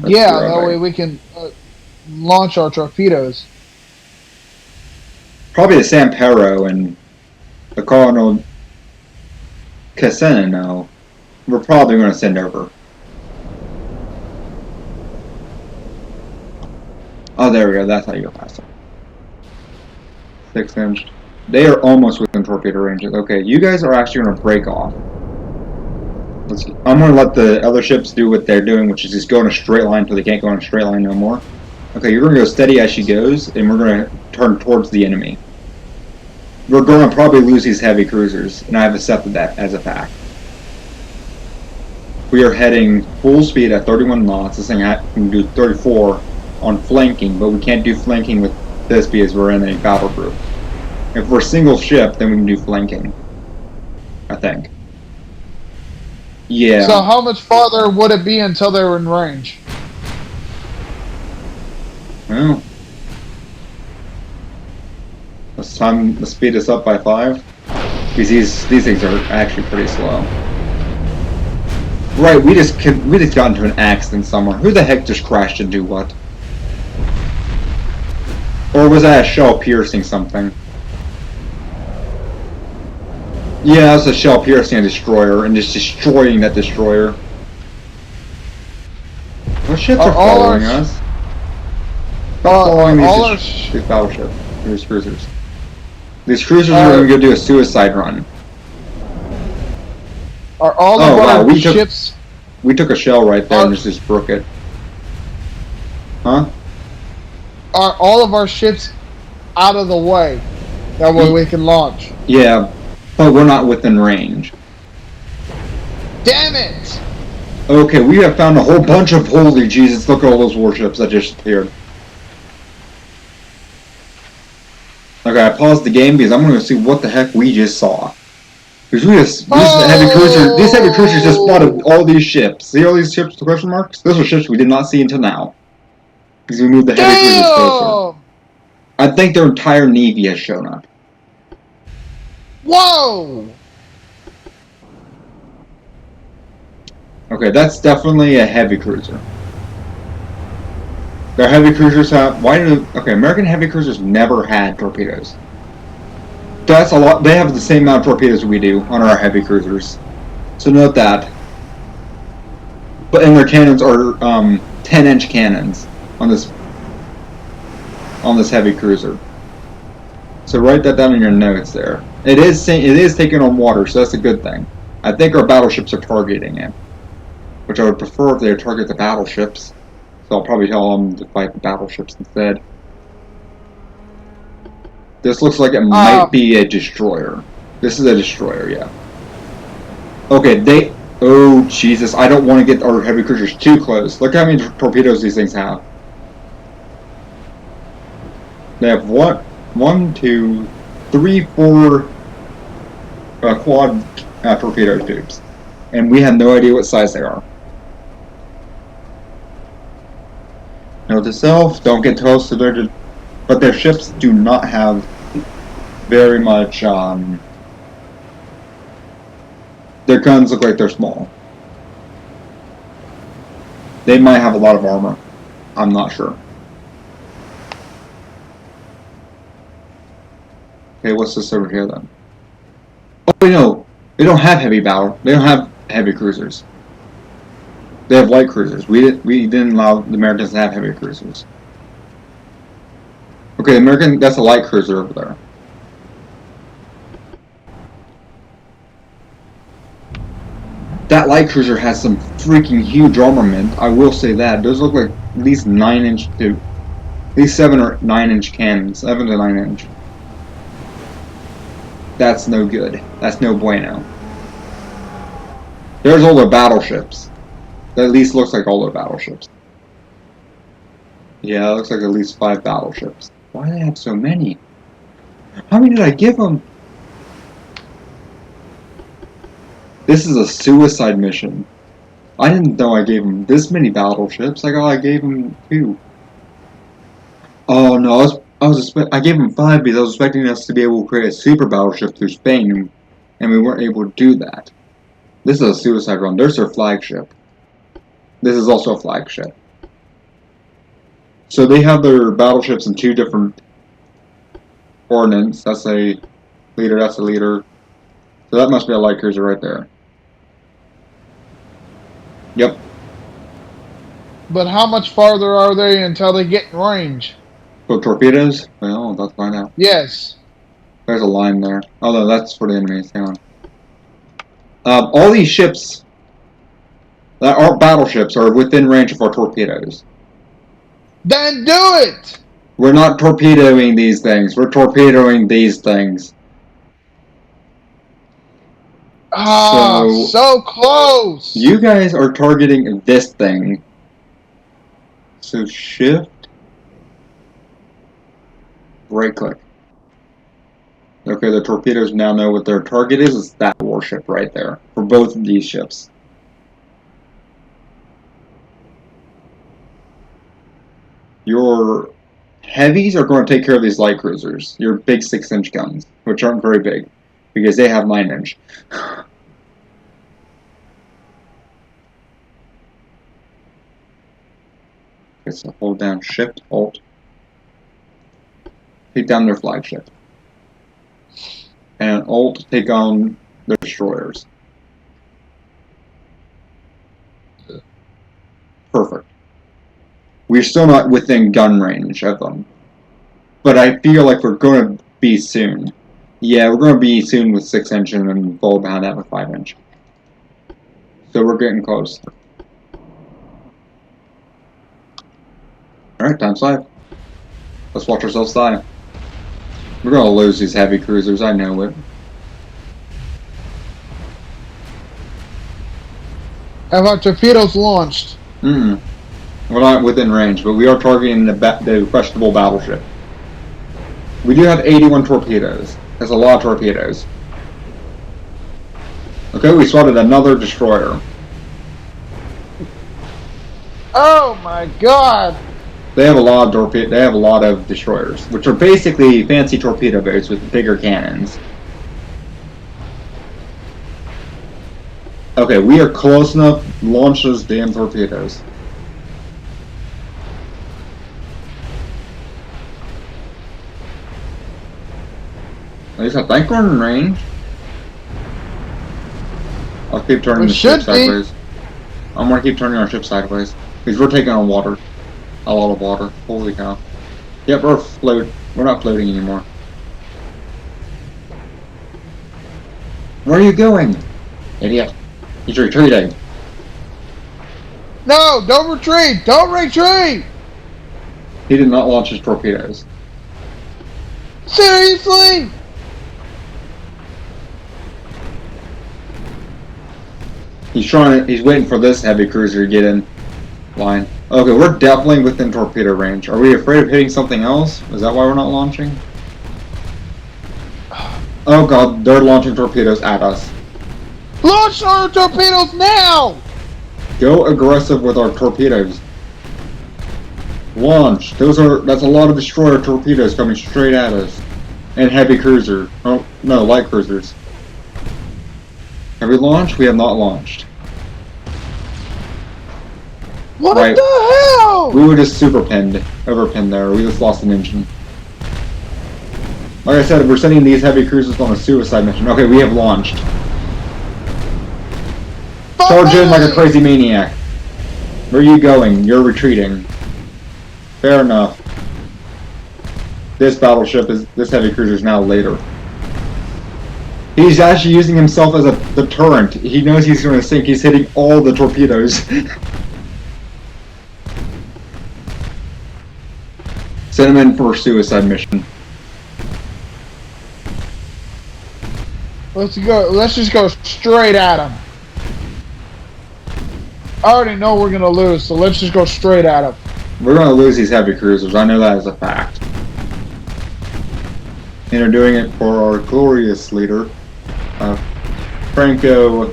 Yeah, that way we can launch our torpedoes. Probably the Sampero and the Colonel Casino, we're probably going to send over. Oh, there we go. That's how you go faster. 6-inch. They are almost within torpedo ranges. Okay, you guys are actually going to break off. I'm going to let the other ships do what they're doing, which is just go in a straight line until they can't go in a straight line no more. Okay, you're going to go steady as she goes, and we're going to turn towards the enemy. We're going to probably lose these heavy cruisers, and I've accepted that as a fact. We are heading full speed at 31 knots. This thing can do 34 on flanking, but we can't do flanking with this because we're in a battle group. If we're single ship, then we can do flanking, I think. Yeah. So how much farther would it be until they were in range? Well, let's speed us up by 5. Because these things are actually pretty slow. Right, we just got into an accident somewhere. Who the heck just crashed into what? Or was that a shell piercing something? Yeah, that was a shell piercing a destroyer and just destroying that destroyer. What ships are following us? Stop following these battleships, these cruisers. These cruisers are going to go do a suicide run. Are all of our ships... We took a shell right there and just broke it. Huh? Are all of our ships out of the way? That way we can launch. Yeah, but we're not within range. Damn it! Okay, we have found a whole bunch of... Holy Jesus, look at all those warships that just appeared. Okay, I paused the game because I'm going to see what the heck we just saw. Because these heavy cruisers just spotted all these ships. See all these ships with question marks? Those are ships we did not see until now. Because we moved the heavy cruisers closer. I think their entire navy has shown up. Whoa! Okay, that's definitely a heavy cruiser. Their heavy cruisers have. Why do. Okay, American heavy cruisers never had torpedoes. That's a lot. They have the same amount of torpedoes we do on our heavy cruisers. So note that. But and their cannons are 10-inch cannons on this heavy cruiser. So write that down in your notes there. It is taking on water, so that's a good thing. I think our battleships are targeting it, which I would prefer if they target the battleships. So I'll probably tell them to fight the battleships instead. This looks like it might be a destroyer. This is a destroyer, yeah. Okay, oh, Jesus. I don't want to get our heavy cruisers too close. Look how many torpedoes these things have. They have 1, 2, 3, 4 quad torpedo tubes. And we have no idea what size they are. Note to self, don't get close to their... But their ships do not have very much... their guns look like they're small. They might have a lot of armor. I'm not sure. Okay, what's this over here then? Oh no, they don't have heavy battle. They don't have heavy cruisers. They have light cruisers. We didn't allow the Americans to have heavy cruisers. Okay, that's a light cruiser over there. That light cruiser has some freaking huge armament. I will say that. Those look like at least 9-inch to at least 7 or 9-inch cannons. 7 to 9 inch. That's no good. That's no bueno. There's all their battleships. That at least looks like all their battleships. Yeah, it looks like at least 5 battleships. Why do they have so many? How many did I give them? This is a suicide mission. I didn't know I gave them this many battleships. I gave them 2. Oh no, I gave them 5 because I was expecting us to be able to create a super battleship through Spain, and we weren't able to do that. This is a suicide run. There's their flagship. This is also a flagship. So they have their battleships in 2 different ordnance. That's a leader, that's a leader. So that must be a light cruiser right there. Yep. But how much farther are they until they get in range? So torpedoes? Well, let's find out. Yes. There's a line there. Oh no, that's for the enemies. Hang on. All these ships that are battleships are within range of our torpedoes. Then do it! We're not torpedoing these things. We're torpedoing these things. Ah, so close! You guys are targeting this thing. So shift. Right click. Okay, the torpedoes now know what their target is. It's that warship right there. For both of these ships. Your heavies are going to take care of these light cruisers. Your big 6-inch guns, which aren't very big, because they have 9-inch. Okay, so hold down Shift, Alt. Take down their flagship. And Alt, take on their destroyers. Perfect. We're still not within gun range of them. But I feel like we're going to be soon. Yeah, we're going to be soon with 6-inch and then follow behind that with 5-inch. So we're getting close. Alright, time's 5. Let's watch ourselves die. We're going to lose these heavy cruisers, I know it. Have our torpedoes launched? We're not within range, but we are targeting the questionable battleship. We do have 81 torpedoes. That's a lot of torpedoes. Okay, we spotted another destroyer. Oh my god! They have a lot of destroyers, which are basically fancy torpedo boats with bigger cannons. Okay, we are close enough. Launch those damn torpedoes. At least I think we're in range. I'll keep turning We the ship should be. sideways. I'm gonna keep turning our ship sideways. Because we're taking on water. A lot of water. Holy cow. Yep, we're not floating anymore. Where are you going? Idiot. He's retreating. No, don't retreat! Don't retreat! He did not launch his torpedoes. Seriously? He's waiting for this heavy cruiser to get in line. Okay, we're definitely within torpedo range. Are we afraid of hitting something else? Is that why we're not launching? Oh god, they're launching torpedoes at us. Launch our torpedoes now! Go aggressive with our torpedoes. Launch. That's a lot of destroyer torpedoes coming straight at us. And heavy cruiser. Oh, no, light cruisers. Have we launched? We have not launched. What Right. the hell? We were just overpinned there. We just lost an engine. Like I said, we're sending these heavy cruisers on a suicide mission. Okay, we have launched. Charge in like a crazy maniac. Where are you going? You're retreating. Fair enough. This heavy cruiser is now later. He's actually using himself as a deterrent. He knows he's going to sink. He's hitting all the torpedoes. Send him in for a suicide mission. Let's go. Let's just go straight at him. I already know we're gonna lose, so let's just go straight at him. We're going to lose these heavy cruisers. I know that as a fact. And they're doing it for our glorious leader, Franco.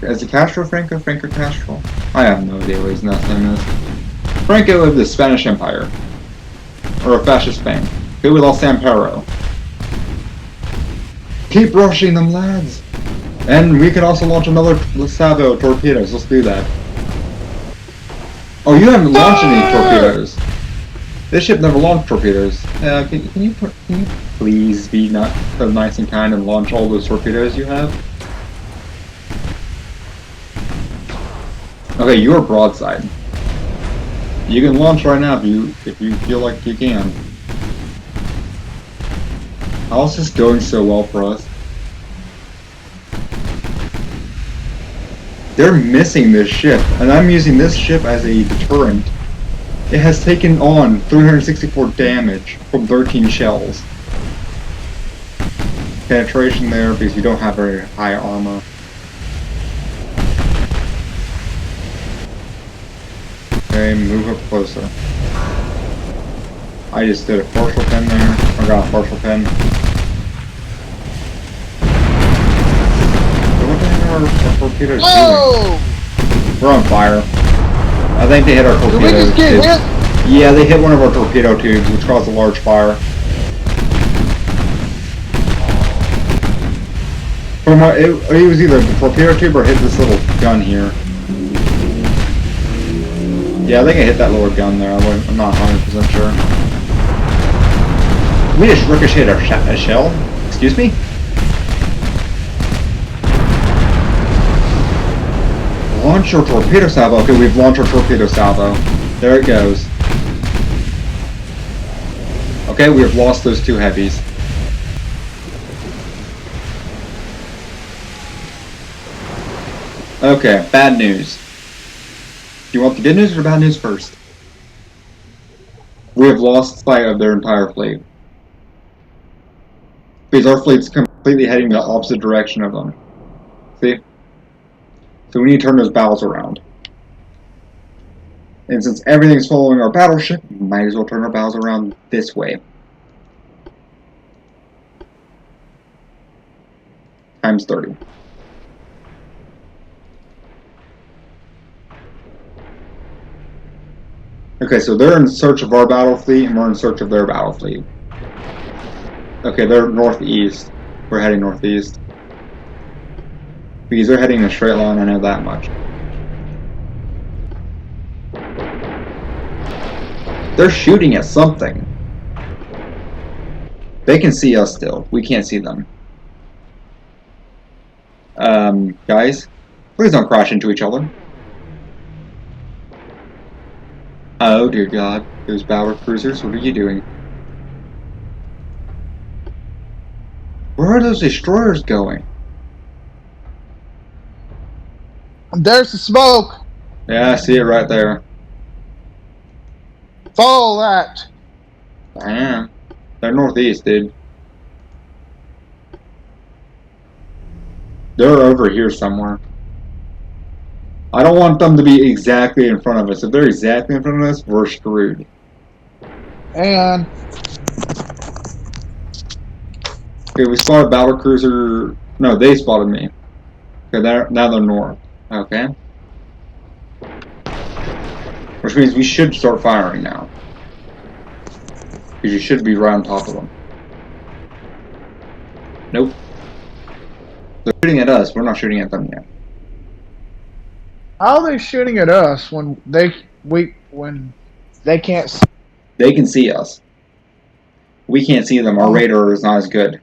Is it Castro? Franco Castro? I have no idea what his last name is. Franco of the Spanish Empire. Or a fascist Spain. Go with El Sampero. Keep rushing them, lads! And we can also launch another Salvo torpedoes. Let's do that. Oh, you haven't launched any torpedoes. This ship never launched torpedoes. Can you please be not so nice and kind and launch all those torpedoes you have? Okay, you're broadside. You can launch right now if you feel like you can. How's this going so well for us? They're missing this ship, and I'm using this ship as a deterrent. It has taken on 364 damage from 13 shells. Penetration there because you don't have very high armor. Okay, move up closer. I just did a partial pin there. I got a partial pin. What the heck are our torpedoes doing? We're on fire. I think they hit our torpedo. Did we just get hit? Yeah, they hit one of our torpedo tubes, which caused a large fire. It was either the torpedo tube or hit this little gun here. Yeah, I think I hit that little gun there. I'm not 100% sure. We just ricocheted a shell? Excuse me? Launch your torpedo salvo. Okay, we've launched our torpedo salvo. There it goes. Okay, we have lost those two heavies. Okay, bad news. Do you want the good news or bad news first? We have lost sight of their entire fleet. Because our fleet's completely heading the opposite direction of them. See? So we need to turn those bows around. And since everything's following our battleship, we might as well turn our bows around this way. Times 30. Okay, so they're in search of our battle fleet, and we're in search of their battle fleet. Okay, they're northeast. We're heading northeast. Because they're heading in a straight line, I know that much. They're shooting at something. They can see us still. We can't see them. Guys, please don't crash into each other. Oh dear God, those battle cruisers, what are you doing? Where are those destroyers going? There's the smoke. Yeah, I see it right there. Follow that. I am. They're northeast, dude. They're over here somewhere. I don't want them to be exactly in front of us. If they're exactly in front of us, we're screwed. And Okay, we spotted battle cruiser. No, they spotted me. Okay, now they're north. Okay. Which means we should start firing now. Because you should be right on top of them. Nope. They're shooting at us. We're not shooting at them yet. how are they shooting at us when they can't see? They can see us. We can't see them. Our radar is not as good.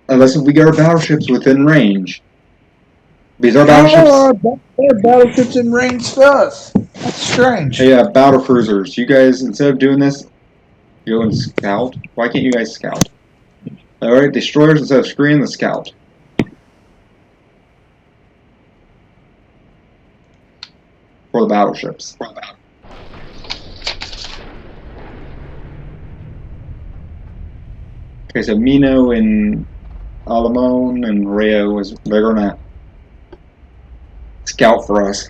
Unless we get our battleships within range. Because our battleships... Their battleships in range to us. That's strange. Hey, battle cruisers. You guys, instead of doing this, go and scout. Why can't you guys scout? Alright, destroyers instead of screening the scout. For the battleships. Okay, so Mino and Alamone and Rayo they're gonna scout for us.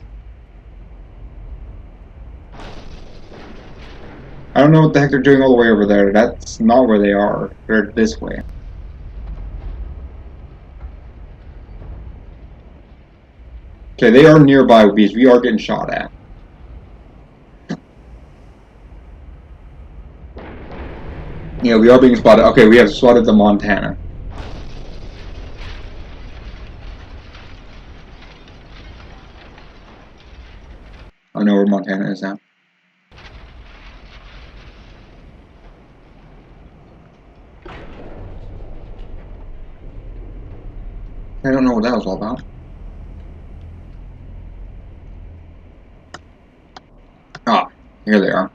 I don't know what the heck they're doing all the way over there. That's not where they are. They're this way. Okay, they are nearby because we are getting shot at. Yeah, we are being spotted. Okay, we have spotted the Montana. I know where Montana is now. I don't know what that was all about. Ah, here they are.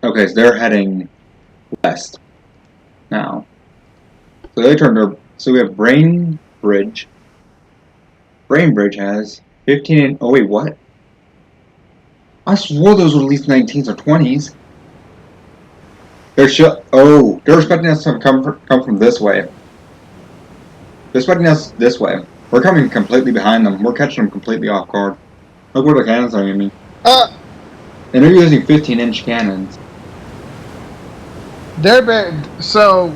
Okay, so they're heading west now. So they turned their... So we have Brain Bridge. Brain Bridge has 15... Oh wait, what? I swore those were at least 19s or 20s. They're they're expecting us to come from this way. They're expecting us this way. We're coming completely behind them. We're catching them completely off guard. Look where the cannons are aiming. And they're using 15-inch cannons. They're big. So,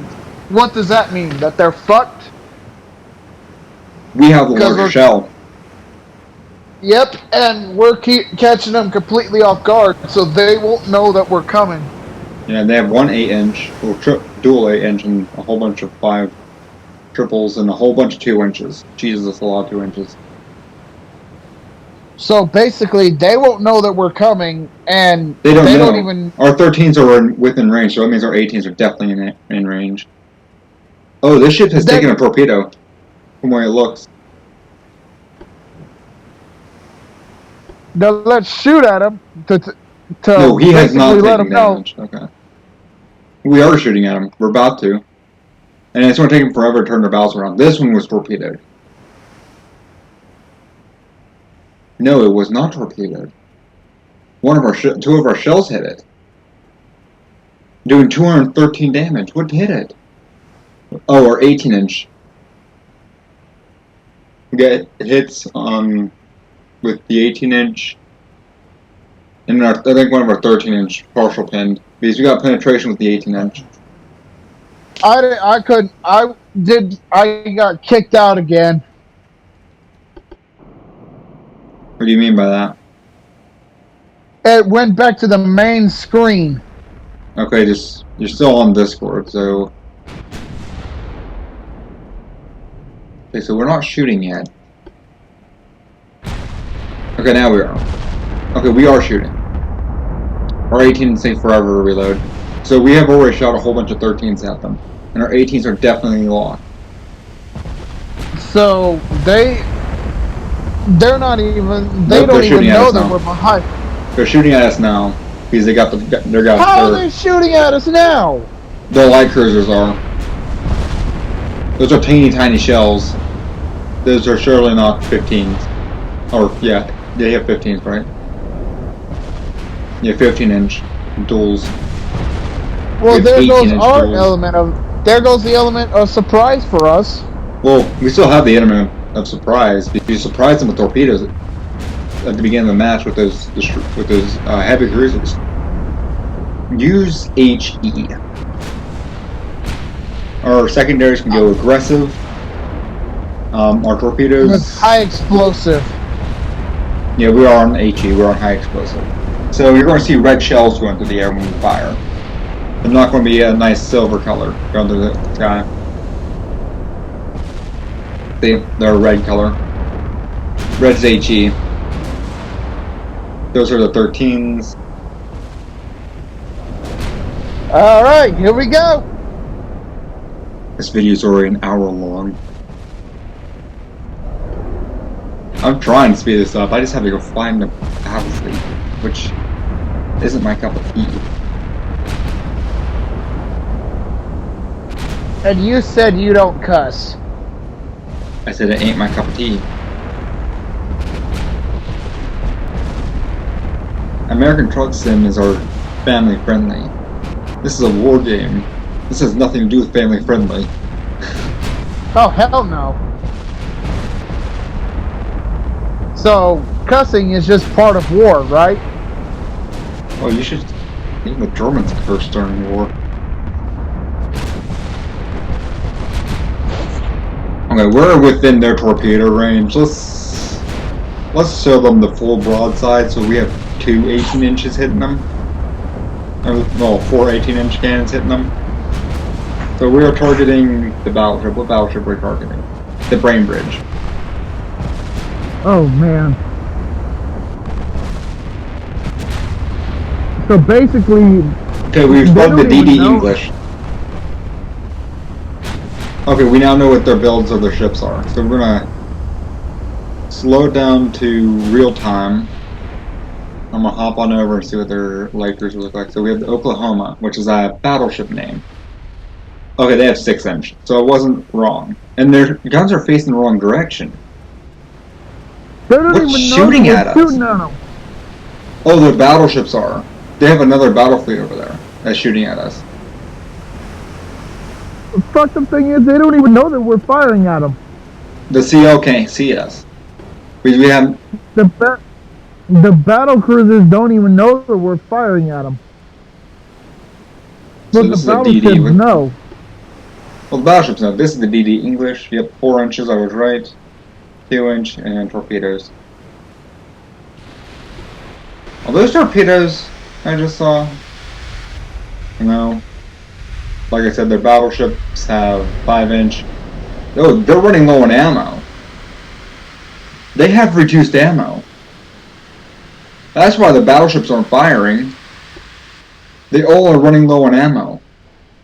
what does that mean? That they're fucked? We have the larger shell. Yep, and we're catching them completely off guard, so they won't know that we're coming. Yeah, they have one 8-inch, or dual 8-inch, and a whole bunch of 5 triples, and a whole bunch of 2 inches. Jesus, that's a lot of 2 inches. So basically, they won't know that we're coming, and they don't know. Even. Our 13s are within range, so that means our 18s are definitely in range. Oh, this ship has taken a torpedo, from where it looks. Now let's shoot at him to no, he has not taken damage. Okay. We are shooting at him. We're about to. And it's going to take them forever to turn their bows around. This one was torpedoed. No, it was not torpedoed. Two of our shells hit it. Doing 213 damage. What hit it? Oh, our 18-inch. We get hits with the 18-inch. And I think one of our 13-inch partial pinned. Because we got penetration with the 18-inch. I got kicked out again. What do you mean by that? It went back to the main screen. Okay, you're still on Discord, so... Okay, so we're not shooting yet. Okay, now we are. Okay, we are shooting. Our 18s take forever to reload. So we have already shot a whole bunch of 13s at them. And our 18s are definitely locked. So they're not even. They Nope, don't they're even shooting at know us that now. we're behind. They're shooting at us now. Because they got How are they shooting at us now? their light cruisers are. Those are teeny tiny shells. Those are surely not 15s. Or, yeah, they have 15s, right? Yeah, 15-inch duels. Well, there goes 18-inch our duels. element of. There goes the element of surprise for us. Well, we still have the element of surprise. If you surprise them with torpedoes at the beginning of the match with those heavy cruisers, use HE. Our secondaries can go aggressive. Our torpedoes. With high explosive. Yeah, we are on HE. We're on high explosive. So you're going to see red shells going through the air when we fire. They're not going to be a nice silver color going through the sky. They're a red color. Red's HE. Those are the 13s. Alright, here we go. This video is already an hour long. I'm trying to speed this up. I just have to go find the battle fleet, which isn't my cup of tea. And you said you don't cuss. I said it ain't my cup of tea. American Truck Sim is our family friendly. This is a war game. This has nothing to do with family friendly. Oh, hell no. So, cussing is just part of war, right? Oh, you should. Even the Germans cursed during war. Okay, we're within their torpedo range. Let's show them the full broadside. So we have 2 18-inches hitting them. Well, 4 18-inch cannons hitting them. So we are targeting the battleship. What battleship are we targeting? The Brain Bridge. Oh, man. So basically... Okay, we've plugged the DD English. Okay, we now know what their builds of their ships are. So we're gonna slow it down to real time. I'm gonna hop on over and see what their light cruisers look like. So we have the Oklahoma, which is a battleship name. Okay, they have 6-inch, so it wasn't wrong. And their guns are facing the wrong direction. They don't What's even shooting know at us? shooting at them. Oh, their battleships are. They have another battle fleet over there that's shooting at us. The fucking thing is, they don't even know that we're firing at them. The CO can't see us. We have... The battle cruisers don't even know that we're firing at them. So But this the is a DD battleships with... know. Well, the battleships know. This is the DD English. Yep, 4 inches, I was right. 2-inch, and torpedoes. Are those torpedoes I just saw? No. Like I said, their battleships have 5-inch. Oh, they're running low on ammo. They have reduced ammo. That's why the battleships aren't firing. They all are running low on ammo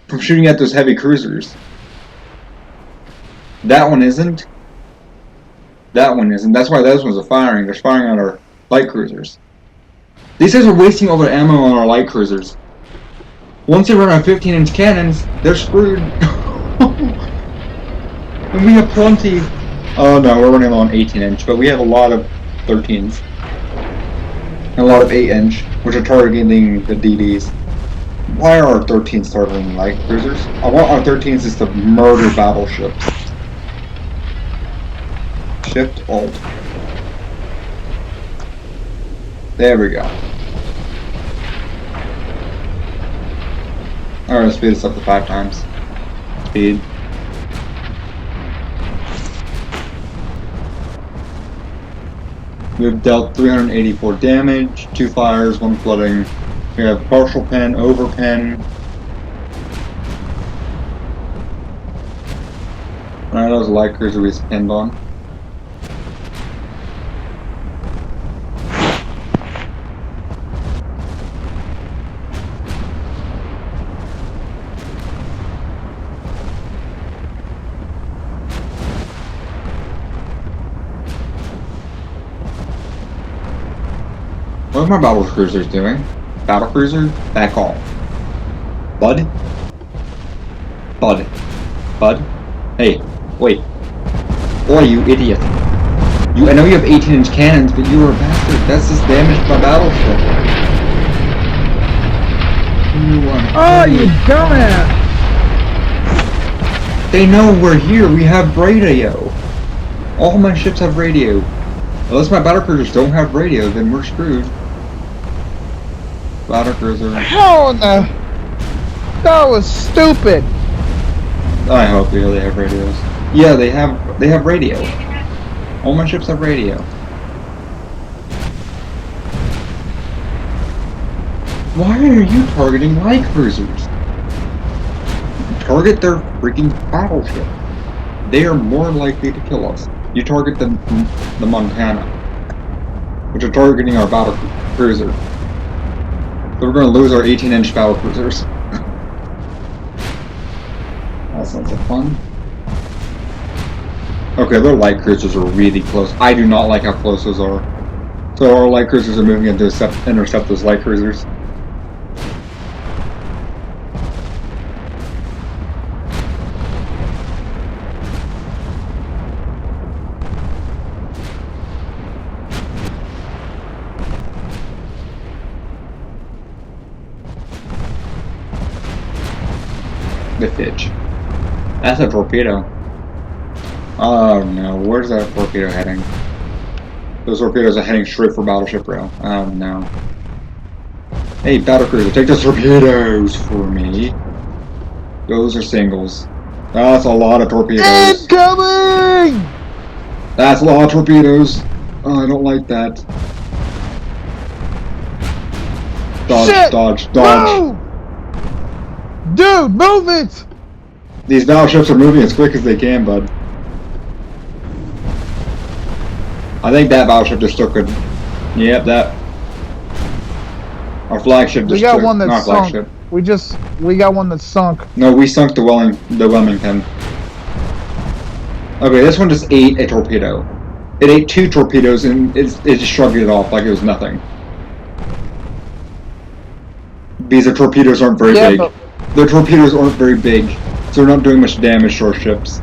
from shooting at those heavy cruisers. That one isn't. That one isn't. That's why those ones are firing. They're firing on our light cruisers. These guys are wasting all their ammo on our light cruisers. Once they run out of 15-inch cannons, they're screwed. And we have plenty. Oh no, we're running low on 18-inch, but we have a lot of 13s. And a lot of 8-inch, which are targeting the DDs. Why are our 13s targeting light cruisers? I want our 13s is to murder battleships. Shift Alt. There we go. Alright, let's speed this up to 5 times. Speed. We've dealt 384 damage, 2 fires, 1 flooding. We have partial pen, over pen. Alright, that was a light cruiser we just pinned on. What are my battle cruisers doing? Battle cruiser, back off. Bud? Bud. Bud? Hey, wait. Oi, you idiot. I know you have 18-inch cannons, but you are a bastard. That's just damaged my battleship. Oh, you dumbass! They know we're here. We have radio. All my ships have radio. Unless my battlecruisers don't have radio, then we're screwed. Battlecruiser. How in the... That was stupid! I hope they have radios. Yeah, they have radio. All my ships have radio. Why are you targeting light cruisers? Target their freaking battleship. They are more likely to kill us. You target the Montana, which are targeting our battle cruiser. So we're going to lose our 18-inch battle cruisers. That sounds like fun. Okay, their light cruisers are really close. I do not like how close those are. So our light cruisers are moving in to intercept those light cruisers. The Fitch. That's a torpedo. Oh no, where's that torpedo heading? Those torpedoes are heading straight for battleship rail. Oh no. Hey, battlecruiser, take those torpedoes for me. Those are singles. That's a lot of torpedoes. Incoming! That's a lot of torpedoes. Oh, I don't like that. Dodge, Shit! dodge, dodge. Move! Dude, move it! These battleships are moving as quick as they can, bud. I think that battleship just took a... Yep, that... Our flagship just We got took... one that's not sunk. flagship. We got one that's sunk. No, we sunk the Wilmington. Okay, this one just ate a torpedo. It ate 2 torpedoes and it just shrugged it off like it was nothing. Because the torpedoes aren't very big. But The torpedoes aren't very big, so they're not doing much damage to our ships.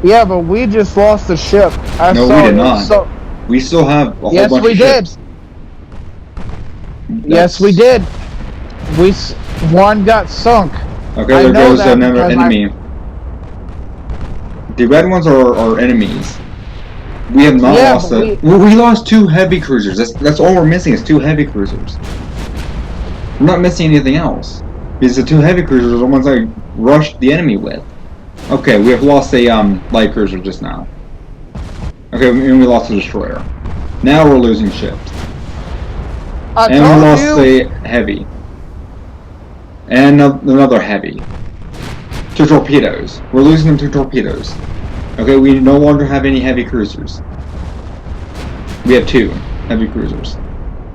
yeah, but we just lost the ship. No, we did not. So, We still have a whole yes, bunch we of did. ships. Yes, we did. One got sunk. Okay, I there know goes that another because enemy. The red ones are our enemies. We have not lost it. We lost 2 heavy cruisers. That's all we're missing is 2 heavy cruisers. We're not missing anything else. Because the 2 heavy cruisers are the ones I rushed the enemy with. Okay, we have lost a light cruiser just now. Okay, and we lost a destroyer. Now we're losing ships. And we lost a heavy. And another heavy. 2 torpedoes. We're losing them 2 torpedoes. Okay, we no longer have any heavy cruisers. We have 2 heavy cruisers.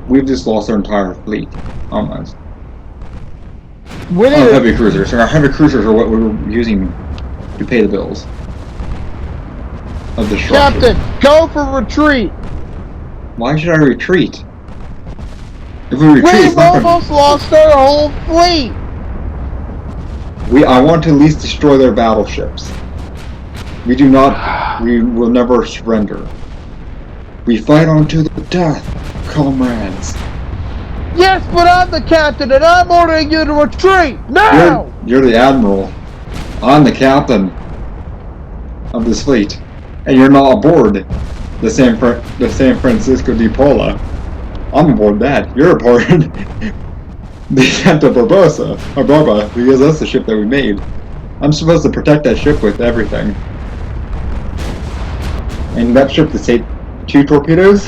We've just lost our entire fleet. Almost. Heavy cruisers. Our heavy cruisers are what we were using to pay the bills of destruction. Captain, go for retreat. Why should I retreat? If we retreat, We've almost lost our whole fleet. I want to at least destroy their battleships. We do not. We will never surrender. We fight on to the death, comrades. Yes, but I'm the captain, and I'm ordering you to retreat now. You're the admiral. I'm the captain of this fleet, and you're not aboard the San Francisco de Paula. I'm aboard that. You're aboard the Santa Barbosa, or Barba, because that's the ship that we made. I'm supposed to protect that ship with everything. And that ship just ate 2 torpedoes?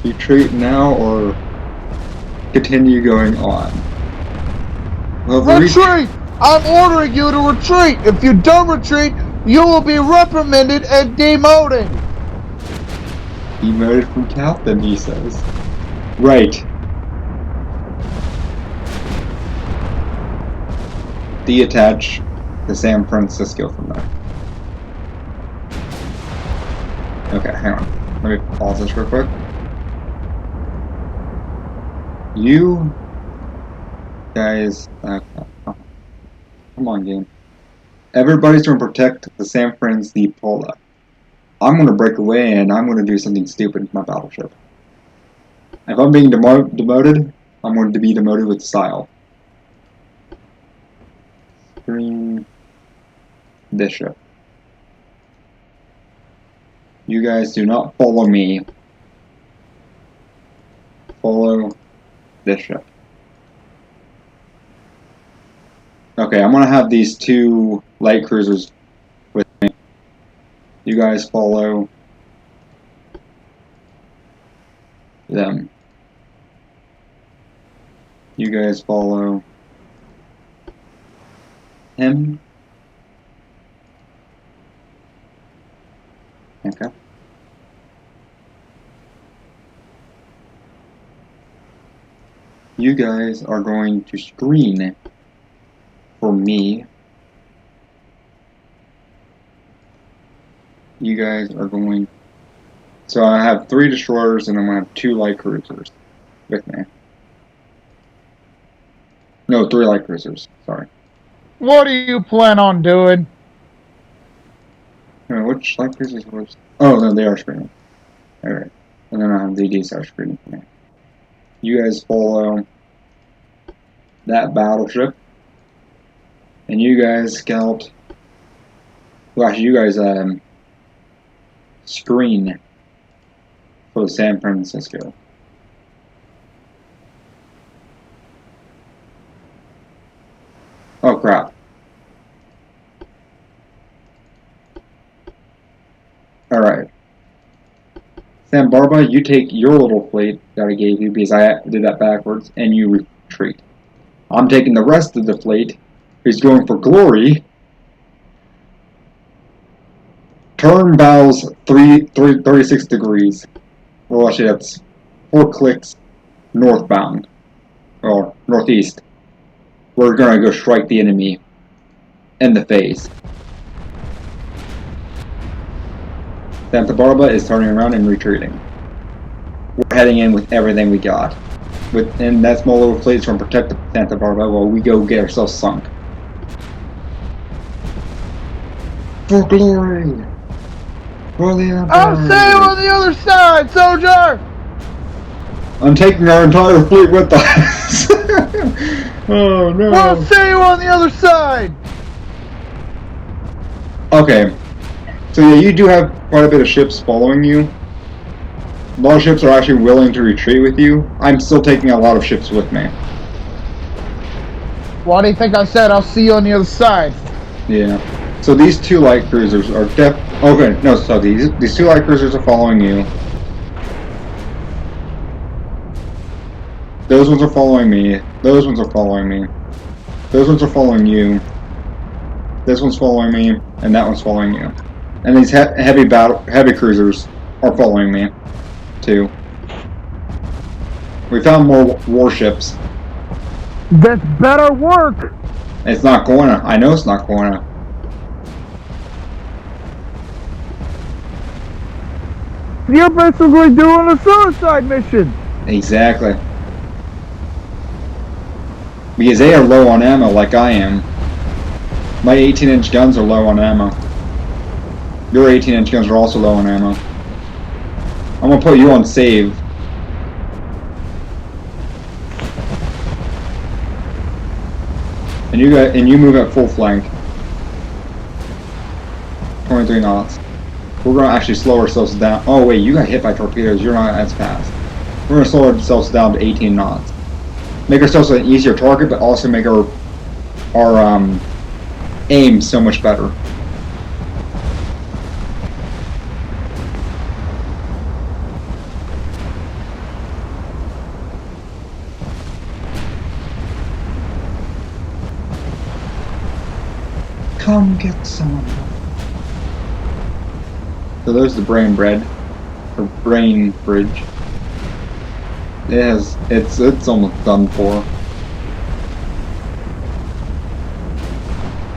Retreat now or continue going on? Well, Retreat! I'm ordering you to retreat. If you don't retreat, you will be reprimanded and demoted. Demoted from captain, he says. Right. Detach the San Francisco from there. Okay, hang on. Let me pause this real quick. You guys, come on, game. Everybody's going to protect the San Francisco. I'm going to break away and I'm going to do something stupid with my battleship. If I'm being demoted, I'm going to be demoted with style. Screen this ship. You guys do not follow me. Follow this ship. Okay, I'm going to have these two light cruisers with me. You guys follow them. You guys follow him. Okay. You guys are going to screen for me. You guys are going. So I have 3 destroyers and I'm going to have 2 light cruisers with me. No, 3 light cruisers. Sorry. What do you plan on doing? Which light cruisers was? Oh, no, they are screening. Alright. And then I have the DDs are screening for me. You guys follow that battleship. And you guys scout. Well, actually, you guys screen for the San Francisco. Oh crap. Alright. San Barba, you take your little fleet that I gave you because I did that backwards, and you retreat. I'm taking the rest of the fleet, who's going for glory. Turn bows 36 degrees. Well, actually, that's 4 clicks northbound, or northeast. We're gonna go strike the enemy in the face. Santa Barbara is turning around and retreating. We're heading in with everything we got. And that small little fleet is going to protect Santa Barbara while we go get ourselves sunk. For glory! For the Empire! I'll see you on the other side, soldier! I'm taking our entire fleet with us! Oh no! We'll see you on the other side! Okay. So yeah, you do have quite a bit of ships following you. A lot of ships are actually willing to retreat with you. I'm still taking a lot of ships with me. Why do you think I said I'll see you on the other side? Yeah. So these 2 light cruisers are okay, no, so these 2 light cruisers are following you. Those ones are following me. Those ones are following me. Those ones are following you. This one's following me, and that one's following you. And these heavy cruisers are following me, too. We found more warships. That's better work! It's not going to. I know it's not going to. You're basically doing a suicide mission! Exactly. Because they are low on ammo like I am. My 18-inch guns are low on ammo. Your 18-inch guns are also low on ammo. I'm gonna put you on save. And you move at full flank. 23 knots. We're gonna actually slow ourselves down. Oh wait, you got hit by torpedoes. You're not as fast. We're gonna slow ourselves down to 18 knots. Make ourselves an easier target, but also make our aim so much better. Come get some. So there's the brain bread, or brain bridge. It's almost done for.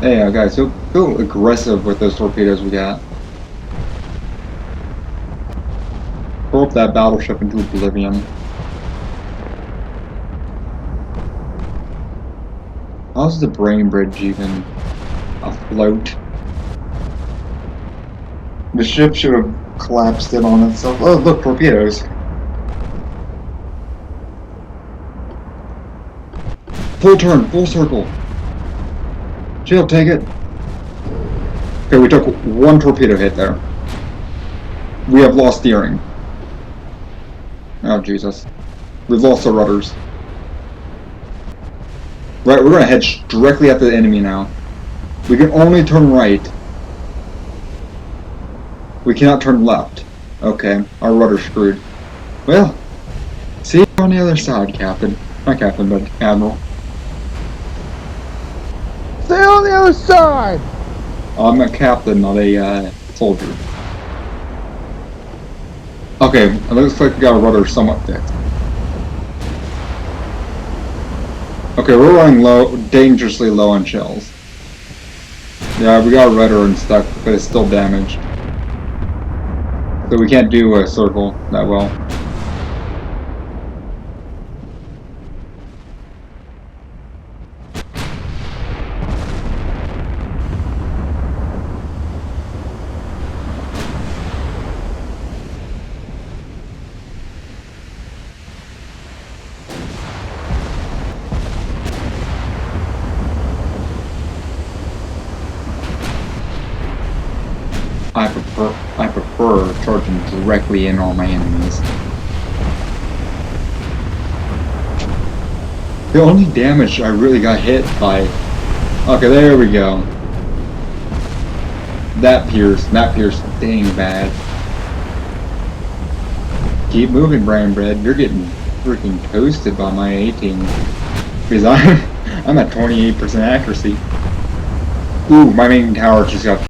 Hey guys, go aggressive with those torpedoes we got. float that battleship into oblivion. How's the brain bridge even afloat? The ship should have collapsed in on itself. Oh, look, torpedoes. Full turn, full circle. She'll take it. Okay, we took one torpedo hit there. We have lost steering. Oh, Jesus. We've lost the rudders. Right, we're gonna head directly at the enemy now. We can only turn right. We cannot turn left. Okay, our rudder's screwed. Well, see you on the other side, Captain. Not Captain, but Admiral. Stay on the other side! I'm a captain, not a soldier. Okay, it looks like we got our rudder somewhat fixed. Okay, we're running low, dangerously low on shells. Yeah, we got a rudder and stuck, but it's still damaged. So we can't do a circle that well. I prefer charging directly in on my enemies. The only damage I really got hit by... Okay, there we go. That pierced dang bad. Keep moving, Brian Bread. You're getting freaking toasted by my 18. Because I'm at 28% accuracy. Ooh, my main tower just got